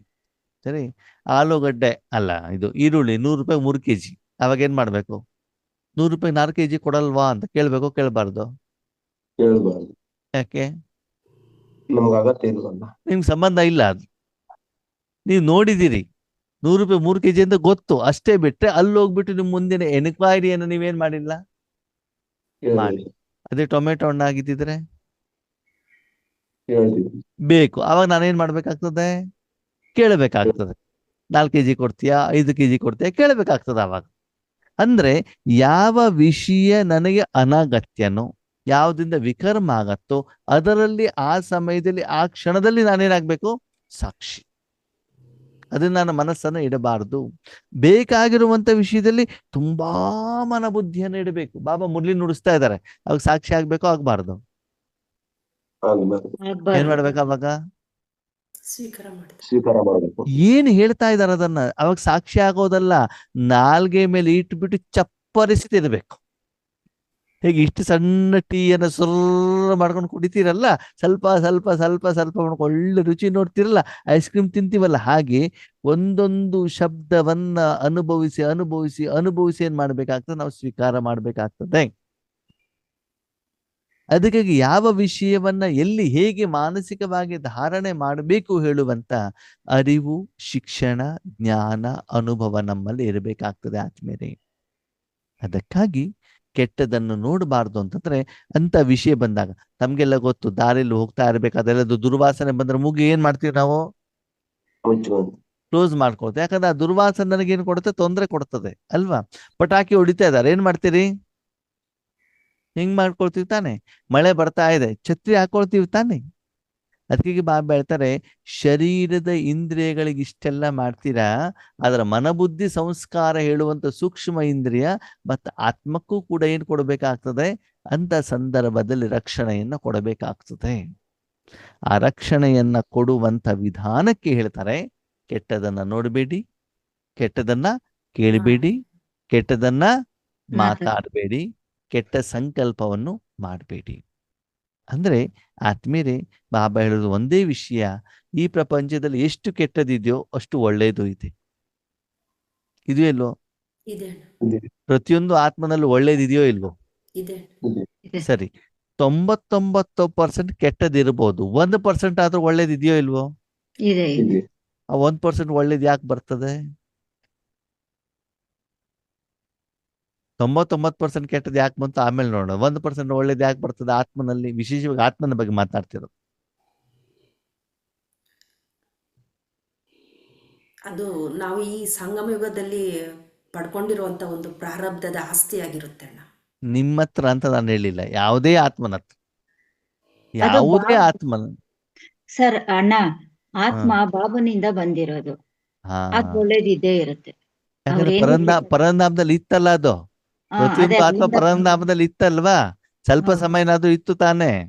ಸರಿ, ಆಲೂಗಡ್ಡೆ ಅಲ್ಲ ಇದು ಈರುಳ್ಳಿ 100 ರೂಪಾಯಿ 3 kg. ಅವಾಗ ಏನ್ ಮಾಡ್ಬೇಕು? 100 ರೂಪಾಯಿ 4 kg ಕೊಡಲ್ವಾ ಅಂತ ಕೇಳ್ಬೇಕು, ಕೇಳಬಾರ್ದು? ಕೇಳಬಾರ್ದು. ಯಾಕೆ? ನಮ್ಗೆ ಅಗತ್ಯ ಇಲ್ವಲ್ಲ. ನಿಮ್ಗೆ ಸಂಬಂಧ ಇಲ್ಲ. ಅದು ನೀವು ನೋಡಿದಿರಿ 100 ರೂಪಾಯಿ 3 kg ಅಂತ ಗೊತ್ತು, ಅಷ್ಟೇ ಬಿಟ್ರೆ ಅಲ್ಲಿ ಹೋಗ್ಬಿಟ್ಟು ನಿಮ್ ಮುಂದಿನ ಎನ್ಕ್ವೈರಿಯನ್ನು ನೀವೇನ್ ಮಾಡಿಲ್ಲ, ಮಾಡಿ. ಅದೇ ಟೊಮೆಟೊ ಹಣ್ಣಾಗಿದ್ದಿದ್ರೆ ಬೇಕು, ಅವಾಗ ನಾನೇನ್ ಮಾಡ್ಬೇಕಾಗ್ತದೆ? ಕೇಳಬೇಕಾಗ್ತದೆ. 4 kg ಕೊಡ್ತೀಯಾ, 5 kg ಕೊಡ್ತೀಯಾ, ಕೇಳಬೇಕಾಗ್ತದೆ ಅವಾಗ. ಅಂದ್ರೆ ಯಾವ ವಿಷಯ ನನಗೆ ಅನಗತ್ಯನೋ, ಯಾವ್ದಿಂದ ವಿಕರ್ಮ ಆಗತ್ತೋ ಅದರಲ್ಲಿ ಆ ಸಮಯದಲ್ಲಿ ಆ ಕ್ಷಣದಲ್ಲಿ ನಾನೇನಾಗ್ಬೇಕು? ಸಾಕ್ಷಿ. ಅದನ್ನ ನಾನು ಮನಸ್ಸನ್ನು ಇಡಬಾರದು. ಬೇಕಾಗಿರುವಂತ ವಿಷಯದಲ್ಲಿ ತುಂಬಾ ಮನಬುದ್ಧಿಯನ್ನು ಇಡಬೇಕು. ಬಾಬಾ ಮುರಳಿ ನುಡಿಸ್ತಾ ಇದ್ದಾರೆ, ಅವಾಗ ಸಾಕ್ಷಿ ಆಗ್ಬೇಕೋ ಆಗ್ಬಾರ್ದು? ಆಗ್ಬಾರ್ದು. ಏನ್ ಆಗ್ಬಾರ್ದು. ಮಾಡ್ಬೇಕು ಅವಾಗ? ಸ್ವೀಕಾರ ಮಾಡಿದ ಸ್ವೀಕಾರ ಮಾಡಬೇಕು. ಏನ್ ಹೇಳ್ತಾ ಇದಾರೆ ಅದನ್ನ ಅವಾಗ ಸಾಕ್ಷಿ ಆಗೋದಲ್ಲ, ನಾಲ್ಗೆ ಮೇಲೆ ಇಟ್ಬಿಟ್ಟು ಚಪ್ಪರಿಸಿ ತಿನ್ಬೇಕು. ಹೇಗೆ ಇಷ್ಟು ಸಣ್ಣ ಟೀಯನ್ನು ಸುರ್ರ ಮಾಡ್ಕೊಂಡು ಕುಡಿತೀರಲ್ಲ, ಸ್ವಲ್ಪ ಸ್ವಲ್ಪ ಸ್ವಲ್ಪ ಸ್ವಲ್ಪ ಮಾಡ್ಕೊಂಡು ಒಳ್ಳೆ ರುಚಿ ನೋಡ್ತಿರಲ್ಲ, ಐಸ್ ಕ್ರೀಮ್ ತಿಂತೀವಲ್ಲ, ಹಾಗೆ ಒಂದೊಂದು ಶಬ್ದವನ್ನ ಅನುಭವಿಸಿ ಅನುಭವಿಸಿ ಅನುಭವಿಸಿ ಏನ್ ಮಾಡ್ಬೇಕಾಗ್ತದೆ, ನಾವು ಸ್ವೀಕಾರ ಮಾಡ್ಬೇಕಾಗ್ತದೆ. ಅದಕ್ಕಾಗಿ ಯಾವ ವಿಷಯವನ್ನ ಎಲ್ಲಿ ಹೇಗೆ ಮಾನಸಿಕವಾಗಿ ಧಾರಣೆ ಮಾಡಬೇಕು ಹೇಳುವಂತ ಅರಿವು, ಶಿಕ್ಷಣ, ಜ್ಞಾನ, ಅನುಭವ ನಮ್ಮಲ್ಲಿ ಇರಬೇಕಾಗ್ತದೆ ಆತ್ಮೀಯರೇ. ಅದಕ್ಕಾಗಿ ಕೆಟ್ಟದನ್ನು ನೋಡಬಾರ್ದು ಅಂತಂದ್ರೆ ಅಂತ ವಿಷಯ ಬಂದಾಗ ತಮ್ಗೆಲ್ಲ ಗೊತ್ತು, ದಾರಿಯಲ್ಲಿ ಹೋಗ್ತಾ ಇರ್ಬೇಕಾದ್ರೆ ದುರ್ವಾಸನೆ ಬಂದ್ರೆ ಮೂಗು ಏನ್ ಮಾಡ್ತೀವಿ ನಾವು? ಮುಚ್ಚುವಂತ. ಕ್ಲೋಸ್ ಮಾಡ್ಕೊಳ್ತೇವೆ. ಯಾಕಂದ್ರೆ ಆ ದುರ್ವಾಸನೆ ನನಗೇನು ಕೊಡುತ್ತೆ? ತೊಂದರೆ ಕೊಡ್ತದೆ ಅಲ್ವಾ? ಪಟಾಕಿ ಹೊಡಿತಾ ಇದಾರೆ, ಏನ್ ಮಾಡ್ತೀರಿ? ಹಿಂಗ್ ಮಾಡ್ಕೊಳ್ತೀವಿ ತಾನೆ. ಮಳೆ ಬರ್ತಾ ಇದೆ, ಛತ್ರಿ ಹಾಕೊಳ್ತೀವಿ ತಾನೆ. ಅದಕ್ಕೆ ಬಾಬಾ ಹೇಳ್ತಾರೆ, ಶರೀರದ ಇಂದ್ರಿಯಗಳಿಗೆ ಇಷ್ಟೆಲ್ಲ ಮಾಡ್ತೀರಾ, ಅದರ ಮನಬುದ್ಧಿ ಸಂಸ್ಕಾರ ಹೇಳುವಂತ ಸೂಕ್ಷ್ಮ ಇಂದ್ರಿಯ ಮತ್ತು ಆತ್ಮಕ್ಕೂ ಕೂಡ ಏನ್ ಕೊಡಬೇಕಾಗ್ತದೆ? ಅಂತ ಸಂದರ್ಭದಲ್ಲಿ ರಕ್ಷಣೆಯನ್ನ ಕೊಡಬೇಕಾಗ್ತದೆ. ಆ ರಕ್ಷಣೆಯನ್ನ ಕೊಡುವಂತ ವಿಧಾನಕ್ಕೆ ಹೇಳ್ತಾರೆ, ಕೆಟ್ಟದನ್ನ ನೋಡಬೇಡಿ, ಕೆಟ್ಟದನ್ನ ಕೇಳಬೇಡಿ, ಕೆಟ್ಟದನ್ನ ಮಾತಾಡಬೇಡಿ, ಕೆಟ್ಟ ಸಂಕಲ್ಪವನ್ನು ಮಾಡಬೇಡಿ. ಅಂದ್ರೆ ಆತ್ಮೀಯರೇ, ಬಾಬಾ ಹೇಳೋದು ಒಂದೇ ವಿಷಯ, ಈ ಪ್ರಪಂಚದಲ್ಲಿ ಎಷ್ಟು ಕೆಟ್ಟದಿದೆಯೋ ಅಷ್ಟು ಒಳ್ಳೆಯದು ಇದೆ. ಇದು ಎಲ್ಲೋ ಇದೆ ಪ್ರತಿಯೊಂದು ಆತ್ಮನಲ್ಲೂ ಒಳ್ಳೇದಿದೆಯೋ ಇಲ್ವೋ? ಇದೆ ಇದೆ. ಸರಿ, 99% ಕೆಟ್ಟದಿರ್ಬೋದು, 1% ಆದ್ರೂ ಒಳ್ಳೇದಿದೆಯೋ ಇಲ್ವೋ? ಇದೆ ಇದೆ. ಇದೆ. ಆ 1% ಒಳ್ಳೇದು ಯಾಕೆ ಬರ್ತದೆ? 99% ಕೆಟ್ಟದ್ದು ಯಾಕೆ ಬಂತು ಆಮೇಲೆ ನೋಡೋಣ. 1% ಒಳ್ಳೇದು ಯಾಕೆ ಬರ್ತದೆ ಆತ್ಮನಲ್ಲಿ? ವಿಶೇಷವಾಗಿ ಆತ್ಮನ ಬಗ್ಗೆ ಮಾತಾಡ್ತಿರೋದು. ಅದು ನಾವು ಈ ಸಂಗಮ ಯುಗದಲ್ಲಿ ಪಡ್ಕೊಂಡಿರುವಂತ ಒಂದು ಪ್ರಾರಬ್ಧದ ಆಸ್ತಿ ಆಗಿರುತ್ತೆ ಅಣ್ಣ. ನಿಮ್ಮ ಹತ್ರ ಅಂತ ನಾನು ಹೇಳಿಲ್ಲ, ಯಾವುದೇ ಆತ್ಮನ ಹತ್ರ, ಅದು ಯಾವುದೇ ಬಾಬಾ- ಆತ್ಮನ. ಸರ್ ಅಣ್ಣ, ಆತ್ಮ ಬಾಬನಿಂದ ಬಂದಿರೋದು, ಹಾ, ಅದು ಒಳ್ಳೇದಿದ್ದೇ ಇರುತ್ತೆ. ಯಾಕಂದ್ರೆ ಅವ್ರೇನ್ ಪರಂಧಾಮದಲ್ಲಿ ಇತ್ತಲ್ಲ ಅದು. ಪ್ರತಿಯೊಂದು ಆತ್ಮ ಅಲ್ಲಿಂದ ಪರಂಧಾಮದಲ್ಲಿ ಇತ್ತಲ್ವಾ? ಸ್ವಲ್ಪ ಹೌದು. ಸಮಯನಾದ್ರೂ ಇತ್ತು ತಾನೆ.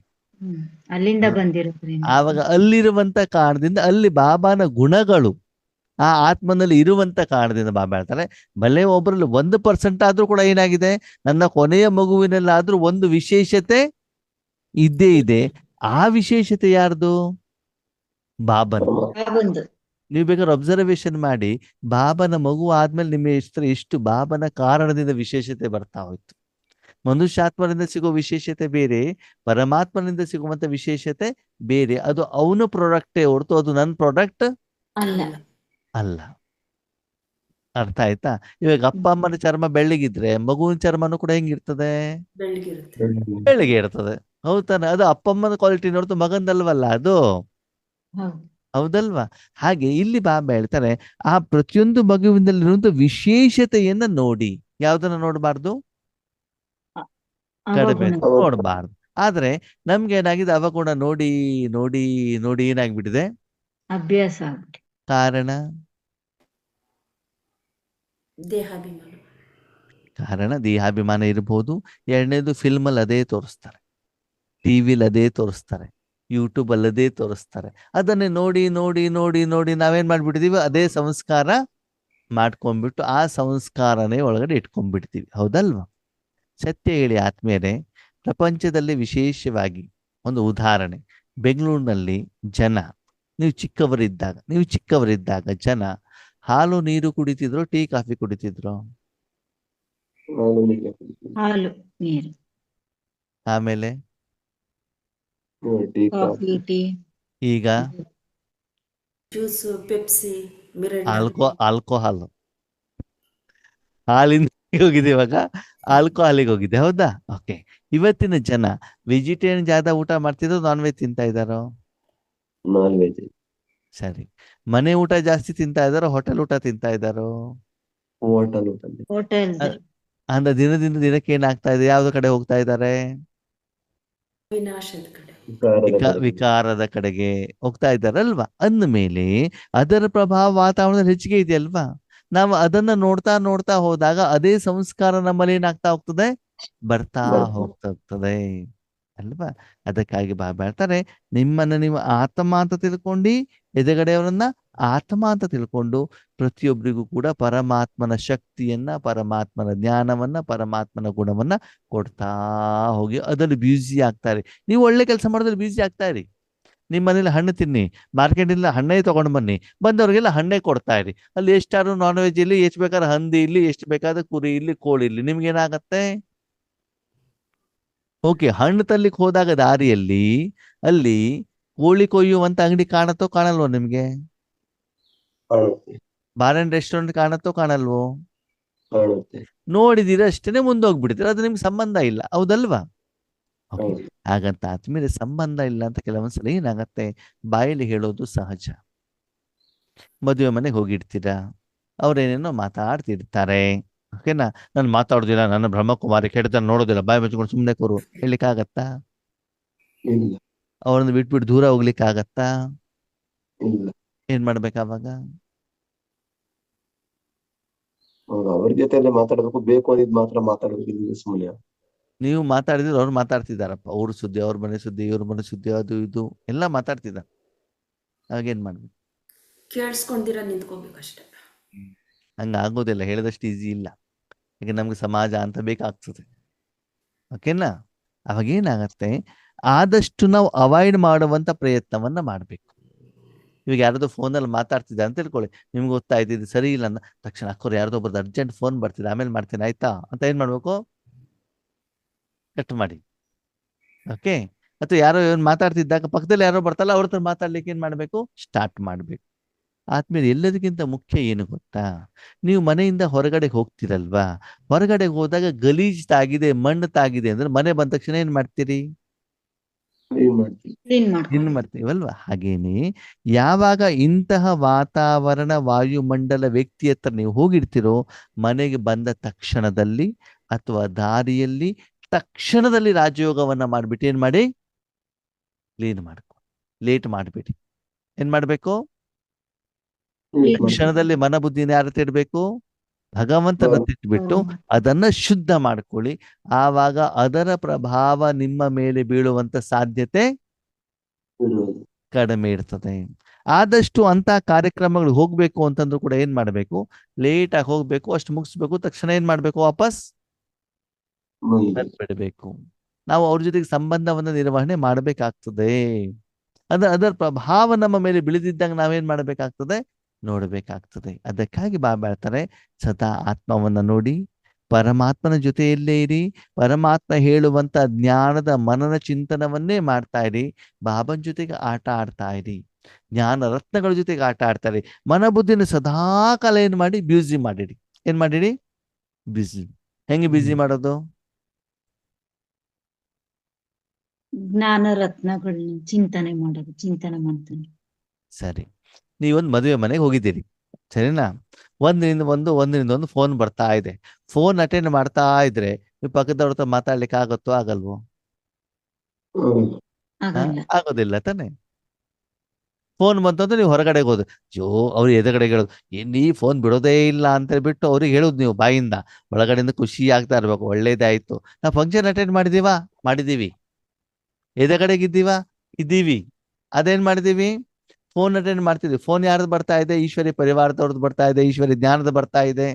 ಅಲ್ಲಿಂದ ಬಂದಿರೋದ್ರಿಂದ ಆವಾಗ ಅಲ್ಲಿರುವಂತ ಕಾರಣದಿಂದ, ಅಲ್ಲಿ ಬಾಬಾನ ಗುಣಗಳು ಆ ಆತ್ಮನಲ್ಲಿ ಇರುವಂತ ಕಾರಣದಿಂದ ಬಾಬಾ ಹೇಳ್ತಾರೆ, ಭಲೆ ಒಬ್ಬರಲ್ಲಿ 1% ಆದ್ರೂ ಕೂಡ ಏನಾಗಿದೆ, ನನ್ನ ಕೊನೆಯ ಮಗುವಿನಲ್ಲಾದ್ರೂ ಒಂದು ವಿಶೇಷತೆ ಇದ್ದೇ ಇದೆ. ಆ ವಿಶೇಷತೆ ಯಾರ್ದು? ಬಾಬನ. ಬಾಬಂದು. ನೀವು ಬೇಕಾದ್ರೆ ಅಬ್ಸರ್ವೇಷನ್ ಮಾಡಿ, ಬಾಬನ ಮಗು ಆದ್ಮೇಲೆ ನಿಮ್ಮ ಹೆಸರು ಎಷ್ಟು ಬಾಬನ ಕಾರಣದಿಂದ ವಿಶೇಷತೆ ಬರ್ತಾ ಹೋಯ್ತು. ಮನುಷ್ಯಾತ್ಮನಿಂದ ಸಿಗೋ ವಿಶೇಷತೆ ಬೇರೆ, ಪರಮಾತ್ಮನಿಂದ ಸಿಗುವಂತ ವಿಶೇಷತೆ ಬೇರೆ. ಅದು ಅವನ ಪ್ರಾಡಕ್ಟೇ ಹೊರತು ಅದು ನನ್ನ ಪ್ರಾಡಕ್ಟ್ ಅಲ್ಲ. ಅಲ್ಲ. ಅರ್ಥ ಆಯ್ತಾ? ಇವಾಗ ಅಪ್ಪ ಅಮ್ಮನ ಚರ್ಮ ಬೆಳ್ಳಗಿದ್ರೆ ಮಗುವಿನ ಚರ್ಮನು ಕೂಡ ಹೆಂಗಿರ್ತದೆ? ಬೆಳಗಿರುತ್ತೆ. ಬೆಳ್ಳಗೆ ಇರ್ತದೆ. ಹೌದಾನೆ? ಅದು ಅಪ್ಪ ಅಮ್ಮನ ಕ್ವಾಲಿಟಿ ನೋಡ್ತು, ಮಗಂದಲ್ವಲ್ಲ ಅದು. ಹೌದು. ಹೌದಲ್ವಾ? ಹಾಗೆ ಇಲ್ಲಿ ಬಾಬಾ ಹೇಳ್ತಾರೆ, ಆ ಪ್ರತಿಯೊಂದು ಮಗುವಿನಲ್ಲಿರುವಂತ ವಿಶೇಷತೆಯನ್ನ ನೋಡಿ. ಯಾವ್ದನ್ನ ನೋಡಬಾರ್ದು? ಕಡಿಮೆ ಅವಗುಣ. ನೋಡಬಾರ್ದು. ಆದ್ರೆ ನಮ್ಗೆ ಏನಾಗಿದೆ, ಅವಗುಣ ನೋಡಿ ನೋಡಿ ನೋಡಿ ಏನಾಗ್ಬಿಟ್ಟಿದೆ? ಅಭ್ಯಾಸ ಆಗ್ಬಿಟ್ಟು. ಕಾರಣ ದೇಹಾಭಿಮಾನ. ಕಾರಣ ದೇಹಾಭಿಮಾನ ಇರ್ಬೋದು. ಎರಡನೇದು, ಫಿಲ್ಮಲ್ಲಿ ಅದೇ ತೋರಿಸ್ತಾರೆ, ಟಿವಿಲಿ ಅದೇ ತೋರಿಸ್ತಾರೆ, ಯೂಟ್ಯೂಬ್ ಅಲ್ಲಿ ಅದೇ ತೋರಿಸ್ತಾರೆ. ಅದನ್ನೇ ನೋಡಿ ನೋಡಿ ನೋಡಿ ನೋಡಿ ನಾವೇನ್ ಮಾಡ್ಬಿಟ್ಟಿದೀವಿ? ಅದೇ ಸಂಸ್ಕಾರ ಮಾಡ್ಕೊಂಡ್ಬಿಟ್ಟು ಆ ಸಂಸ್ಕಾರನೇ ಒಳಗಡೆ ಇಟ್ಕೊಂಡ್ಬಿಡ್ತೀವಿ. ಹೌದಲ್ವಾ? ಸತ್ಯ ಹೇಳಿ ಆತ್ಮೀಯರೇ, ಪ್ರಪಂಚದಲ್ಲಿ ವಿಶೇಷವಾಗಿ ಒಂದು ಉದಾಹರಣೆ, ಬೆಂಗಳೂರಿನಲ್ಲಿ ಜನ, ನೀವು ಚಿಕ್ಕವರಿದ್ದಾಗ ಜನ ಹಾಲು ನೀರು ಕುಡಿತಿದ್ರು, ಟೀ ಕಾಫಿ ಕುಡಿತಿದ್ರು? ಹಾಲು ನೀರು, ಆಮೇಲೆ ಕಾಫಿ, ಟೀ, ಈಗ ಜ್ಯೂಸ್, ಪೆಪ್ಸಿ, ಮಿರಿಂಡ. ಆಲ್ಕೋಹಾಲ್. ಹಾಲಿಂದ ಹೋಗಿದೆ, ಇವಾಗ ಆಲ್ಕೋಹಾಲಿಗೆ ಹೋಗಿದೆ. ಹೌದಾ? ಓಕೆ. ಇವತ್ತಿನ ಜನ ವೆಜಿಟೇರಿಯನ್ ಜಾದ ಊಟ ಮಾಡ್ತಿದ್ರು, ನಾನ್ ವೆಜ್ ತಿಂತಾ ಇದ್ದಾರೋ? Non veg. ಸರಿ. ಮನೆ ಊಟ ಜಾಸ್ತಿ ತಿಂತಾ ಇದ್ದಾರೋ, ಹೋಟೆಲ್ ಊಟ ತಿಂತಾ ಇದ್ದಾರೋ? ಹೋಟೆಲ್ ಊಟ. ಹೋಟೆಲ್. ಅಂದ್ರೆ ದಿನದಿಂದ ದಿನಕ್ಕೆ ಏನಾಗ್ತಾ ಇದೆ? ಯಾವ್ದು ಕಡೆ ಹೋಗ್ತಾ ಇದ್ದಾರೆ? ವಿನಾಶದ ಕಡೆ. ವಿಕಾರದ ಕಡೆ. ವಿಕಾರದ ಕಡೆಗೆ ಹೋಗ್ತಾ ಇದ್ದಾರಲ್ವಾ ಅಂದ್ಮೇಲೆ ಅದರ ಪ್ರಭಾವ ವಾತಾವರಣದಲ್ಲಿ ಹೆಚ್ಚಿಗೆ ಇದೆಯಲ್ವಾ. ನಾವು ಅದನ್ನ ನೋಡ್ತಾ ನೋಡ್ತಾ ಹೋದಾಗ ಅದೇ ಸಂಸ್ಕಾರ ನಮ್ಮಲ್ಲಿ ಏನಾಗ್ತಾ ಹೋಗ್ತದೆ, ಬರ್ತಾ ಹೋಗ್ತದೆ ಅಲ್ವಾ. ಅದಕ್ಕಾಗಿ ಬಾಬಾ ಹೇಳ್ತಾರೆ, ನಿಮ್ಮನ್ನ ನೀವು ಆತ್ಮ ಅಂತ ತಿಳ್ಕೊಂಡು, ಎದುರುಗಡೆಯವರನ್ನ ಆತ್ಮ ಅಂತ ತಿಳ್ಕೊಂಡು ಪ್ರತಿಯೊಬ್ಬರಿಗೂ ಕೂಡ ಪರಮಾತ್ಮನ ಶಕ್ತಿಯನ್ನ, ಪರಮಾತ್ಮನ ಜ್ಞಾನವನ್ನ, ಪರಮಾತ್ಮನ ಗುಣವನ್ನ ಕೊಡ್ತಾ ಹೋಗಿ ಅದರಲ್ಲಿ ಬ್ಯೂಸಿ ಆಗ್ತಾರೆ. ನೀವು ಒಳ್ಳೆ ಕೆಲಸ ಮಾಡೋದ್ರಲ್ಲಿ ಬ್ಯೂಸಿ ಆಗ್ತಾ ಇರಿ. ನಿಮ್ಮ ಮನೇಲಿ ಹಣ್ಣು ತಿನ್ನಿ, ಮಾರ್ಕೆಟಿಂದ ಹಣ್ಣೇ ತಗೊಂಡು ಬನ್ನಿ, ಬಂದವ್ರಿಗೆಲ್ಲ ಹಣ್ಣೇ ಕೊಡ್ತಾ ಇರಿ. ಅಲ್ಲಿ ಎಷ್ಟಾದ್ರು ನಾನ್ ವೆಜ್ ಇಲ್ಲಿ, ಎಷ್ಟು ಬೇಕಾದ್ರೆ ಹಂದಿ ಇಲ್ಲಿ, ಎಷ್ಟು ಬೇಕಾದ್ರೆ ಕುರಿ ಇಲ್ಲಿ, ಕೋಳಿ ಇಲ್ಲಿ, ನಿಮ್ಗೇನಾಗತ್ತೆ? ಓಕೆ, ಹಣ್ಣು ತರ್ಲಿಕ್ಕೆ ಹೋದಾಗ ದಾರಿಯಲ್ಲಿ ಅಲ್ಲಿ ಕೋಳಿ ಕೊಯ್ಯುವಂತ ಅಂಗಡಿ ಕಾಣತ್ತೋ ಕಾಣಲ್ವೋ ನಿಮ್ಗೆ? ಕಾಣುತ್ತೆ ಬಾರ್ ಅಂಡ್ ರೆಸ್ಟೋರೆಂಟ್ ಕಾಣತ್ತೋ ಕಾಣಲ್ವೋ? ಕಾಣುತ್ತೆ. ನೋಡಿದಿರ ಅಷ್ಟೇನೆ ಮುಂದೋಗ್ಬಿಡ್ತೀರ, ಅದು ನಿಮ್ಗೆ ಸಂಬಂಧ ಇಲ್ಲ, ಹೌದಲ್ವಾ? ಓಕೆ, ಹೌದು. ಹಾಗಂತ ಆದ್ಮೇಲೆ ಸಂಬಂಧ ಇಲ್ಲ ಅಂತ ಕೆಲವೊಂದ್ಸಲ ಏನಾಗತ್ತೆ, ಬಾಯಲ್ಲಿ ಹೇಳೋದು ಸಹಜ. ಮದುವೆ ಮನೆಗೆ ಹೋಗಿರ್ತೀರಾ, ಅವ್ರೇನೇನೋ ಮಾತಾಡ್ತಿರ್ತಾರೆ, ಓಕೆನಾ. ನಾನು ಮಾತಾಡೋದಿಲ್ಲ, ನನ್ನ ಬ್ರಹ್ಮಕುಮಾರಿ ಕೆಡ್ತಾನೆ ನೋಡೋದಿಲ್ಲ, ಬಾಯಿ ಮುಚ್ಕೊಂಡು ಸುಮ್ಮನೆ ಕೂರು ಹೇಳಿಕ್ಕಾಗತ್ತಾ? ಇಲ್ಲ ಅವ್ರನ್ನ ಬಿಟ್ಬಿಟ್ಟು ದೂರ ಹೋಗ್ಲಿಕ್ಕಾಗತ್ತಾ? ಇಲ್ಲ. ಏನ್ ಮಾಡ್ಬೇಕಾವಾಗ? ಹೌದು, ಅವ್ರ ಜೊತೆಲೆ ಮಾತಾಡ್ಬೇಕು, ಬೇಕು ಅಂದಿದ್ ಮಾತ್ರ ಮಾತಾಡೋದಿಲ್ಲ ಸುಮ್ಮನೆ. ನೀವು ಮಾತಾಡಿದ್ರೆ ಅವ್ರು ಮಾತಾಡ್ತಿದಾರಪ್ಪ, ಅವ್ರ ಸುದ್ದಿ, ಅವ್ರ ಮನೆ ಸುದ್ದಿ, ಇವ್ರ ಮನೆ ಸುದ್ದಿ, ಅದು ಇದು ಎಲ್ಲ ಮಾತಾಡ್ತಿದ್ದಾರೆ. ಅವಾಗೇನ್ ಮಾಡ್ಬೇಕು? ಕೇಳಿಸ್ಕೊಂದಿರ ನಿಂತ್ಕೋಬೇಕಷ್ಟೆ. ಹಂಗಾಗೋದಿಲ್ಲ, ಹೇಳಿದಷ್ಟು ಈಸಿ ಇಲ್ಲ. ಈಗ ನಮ್ಗೆ ಸಮಾಜ ಅಂತ ಬೇಕಾಗ್ತದೆ, ಓಕೆನಾ. ಅವಾಗೇನಾಗತ್ತೆ, ಆದಷ್ಟು ನಾವು ಅವಾಯ್ಡ್ ಮಾಡುವಂತ ಪ್ರಯತ್ನವನ್ನ ಮಾಡ್ಬೇಕು. ಇವಾಗ ಯಾರ್ದೋ ಫೋನಲ್ಲಿ ಮಾತಾಡ್ತಿದ್ದೆ ಅಂತ ತಿಳ್ಕೊಳ್ಳಿ, ನಿಮ್ಗೆ ಗೊತ್ತಾಯ್ತು ಇದು ಸರಿ ಇಲ್ಲ ಅಂದ ತಕ್ಷಣ ಅಕ್ಕೋರು ಯಾರ್ದೋ ಒಬ್ಬರದ್ದು ಅರ್ಜೆಂಟ್ ಫೋನ್ ಬರ್ತಿದೆ, ಆಮೇಲೆ ಮಾಡ್ತೀನಿ ಆಯ್ತಾ ಅಂತ ಏನ್ ಮಾಡ್ಬೇಕು? ಕಟ್ ಮಾಡಿ. ಓಕೆ, ಅಥವಾ ಯಾರೋ ಏನ್ ಮಾತಾಡ್ತಿದ್ದಾಗ ಪಕ್ಕದಲ್ಲಿ ಯಾರೋ ಬರ್ತಾರಲ್ಲ ಅವ್ರ ಹತ್ರ ಮಾತಾಡ್ಲಿಕ್ಕೆ ಏನ್ ಮಾಡ್ಬೇಕು? ಸ್ಟಾರ್ಟ್ ಮಾಡ್ಬೇಕು. ಆದ್ಮೇಲೆ ಎಲ್ಲದಕ್ಕಿಂತ ಮುಖ್ಯ ಏನು ಗೊತ್ತಾ, ನೀವು ಮನೆಯಿಂದ ಹೊರಗಡೆ ಹೋಗ್ತಿರಲ್ವಾ, ಹೊರಗಡೆ ಹೋದಾಗ ಗಲೀಜ್ ತಾಗಿದೆ, ಮಣ್ಣು ತಾಗಿದೆ ಅಂದ್ರೆ ಮನೆ ಬಂದ ತಕ್ಷಣ ಏನ್ ಮಾಡ್ತೀರಿ? ಏನ್ ಮಾಡ್ತೀವಿ? ಕ್ಲೀನ್ ಇನ್ನು ಮಾಡ್ಕೊಂಡು ಮಾಡ್ತೀವಲ್ವಾ. ಹಾಗೇನೆ ಯಾವಾಗ ಇಂತಹ ವಾತಾವರಣ ವಾಯುಮಂಡಲ ವ್ಯಕ್ತಿ ಹತ್ರ ನೀವು ಹೋಗಿರ್ತೀರೋ, ಮನೆಗೆ ಬಂದ ತಕ್ಷಣದಲ್ಲಿ ಅಥವಾ ದಾರಿಯಲ್ಲಿ ತಕ್ಷಣದಲ್ಲಿ ರಾಜಯೋಗವನ್ನ ಮಾಡ್ಬಿಟ್ಟು ಏನ್ ಮಾಡಿ? ಕ್ಲೀನ್ ಮಾಡ್ಕೊ, ಲೇಟ್ ಮಾಡ್ಬಿಡಿ. ಏನ್ ಮಾಡ್ಬೇಕು? ಕ್ಷಣದಲ್ಲಿ ಮನ ಬುದ್ಧಿನ ಯಾರ ಇಡ್ಬೇಕು? ಭಗವಂತನ ತಿಟ್ಬಿಟ್ಟು ಅದನ್ನ ಶುದ್ಧ ಮಾಡ್ಕೊಳ್ಳಿ. ಆವಾಗ ಅದರ ಪ್ರಭಾವ ನಿಮ್ಮ ಮೇಲೆ ಬೀಳುವಂತ ಸಾಧ್ಯತೆ ಕಡಿಮೆ ಇರ್ತದೆ. ಆದಷ್ಟು ಅಂತ ಕಾರ್ಯಕ್ರಮಗಳು ಹೋಗ್ಬೇಕು ಅಂತಂದ್ರೂ ಕೂಡ ಏನ್ ಮಾಡ್ಬೇಕು? ಲೇಟ್ ಆಗಿ ಹೋಗ್ಬೇಕು, ಅಷ್ಟು ಮುಗಿಸ್ಬೇಕು, ತಕ್ಷಣ ಏನ್ ಮಾಡ್ಬೇಕು? ವಾಪಸ್ ಬಿಡಬೇಕು. ನಾವು ಅವ್ರ ಜೊತೆಗೆ ಸಂಬಂಧವನ್ನ ನಿರ್ವಹಣೆ ಮಾಡ್ಬೇಕಾಗ್ತದೆ. ಅದರ ಪ್ರಭಾವ ನಮ್ಮ ಮೇಲೆ ಬೀಳದಿದ್ದಾಗ ನಾವೇನ್ ಮಾಡ್ಬೇಕಾಗ್ತದೆ? ನೋಡ್ಬೇಕಾಗ್ತದೆ. ಅದಕ್ಕಾಗಿ ಬಾಬಾ ಹೇಳ್ತಾರೆ, ಸದಾ ಆತ್ಮವನ್ನ ನೋಡಿ, ಪರಮಾತ್ಮನ ಜೊತೆಯಲ್ಲೇ ಇರಿ, ಪರಮಾತ್ಮ ಹೇಳುವಂತ ಜ್ಞಾನದ ಮನನ ಚಿಂತನವನ್ನೇ ಮಾಡ್ತಾ ಇರಿ, ಬಾಬನ್ ಜೊತೆಗೆ ಆಟ ಆಡ್ತಾ ಇರಿ, ಜ್ಞಾನ ರತ್ನಗಳ ಜೊತೆಗೆ ಆಟ ಆಡ್ತಾ ಇರಿ. ಮನಬುದ್ಧಿನ ಸದಾ ಕಾಲ ಏನ್ ಮಾಡಿ? ಬ್ಯೂಸಿ ಮಾಡಿಡಿ. ಏನ್ ಮಾಡಿಡಿ? ಬ್ಯೂಸಿ. ಹೆಂಗೆ ಬ್ಯೂಸಿ ಮಾಡೋದು? ಜ್ಞಾನ ರತ್ನಗಳನ್ನ ಚಿಂತನೆ ಮಾಡೋದು, ಚಿಂತನೆ ಮಂಥನ. ಸರಿ, ನೀವೊಂದು ಮದುವೆ ಮನೆಗೆ ಹೋಗಿದ್ದೀರಿ, ಸರಿನಾ? ಒಂದರಿಂದ ಒಂದು ಫೋನ್ ಬರ್ತಾ ಇದೆ. ಫೋನ್ ಅಟೆಂಡ್ ಮಾಡ್ತಾ ಇದ್ರೆ ನೀವು ಪಕ್ಕದವ್ರ ಹತ್ರ ಮಾತಾಡ್ಲಿಕ್ಕೆ ಆಗತ್ತೋ ಆಗಲ್ವೋ? ಆಗೋದಿಲ್ಲ ತಾನೆ. ಫೋನ್ ಬಂತಂದ್ರೆ ನೀವು ಹೊರಗಡೆಗೆ ಹೋದ್, ಅವ್ರು ಎದುರುಗಡೆಗೆ ಹೇಳೋದು, ಈ ಫೋನ್ ಬಿಡೋದೇ ಇಲ್ಲ ಅಂತ ಹೇಳ್ಬಿಟ್ಟು ಅವ್ರಿಗೆ ಹೇಳುದು ನೀವು ಬಾಯಿಂದ, ಒಳಗಡೆಯಿಂದ ಖುಷಿ ಆಗ್ತಾ ಇರ್ಬೇಕು, ಒಳ್ಳೇದಾಯ್ತು. ನಾವು ಫಂಕ್ಷನ್ ಅಟೆಂಡ್ ಮಾಡಿದೀವಿ, ಎದುರುಗಡೆಗಿದ್ದೀವಾ? ಇದ್ದೀವಿ. ಅದೇನ್ ಮಾಡಿದೀವಿ? ಫೋನ್ ಅಟೆಂಡ್ ಮಾಡ್ತಿದ್ವಿ. ಫೋನ್ ಯಾರ್ದು ಬರ್ತಾ ಇದೆ? ಈಶ್ವರಿ ಪರಿವಾರದವ್ರದ್ದು ಬರ್ತಾ ಇದೆ, ಈಶ್ವರಿ ಜ್ಞಾನದ ಬರ್ತಾ ಇದೆ.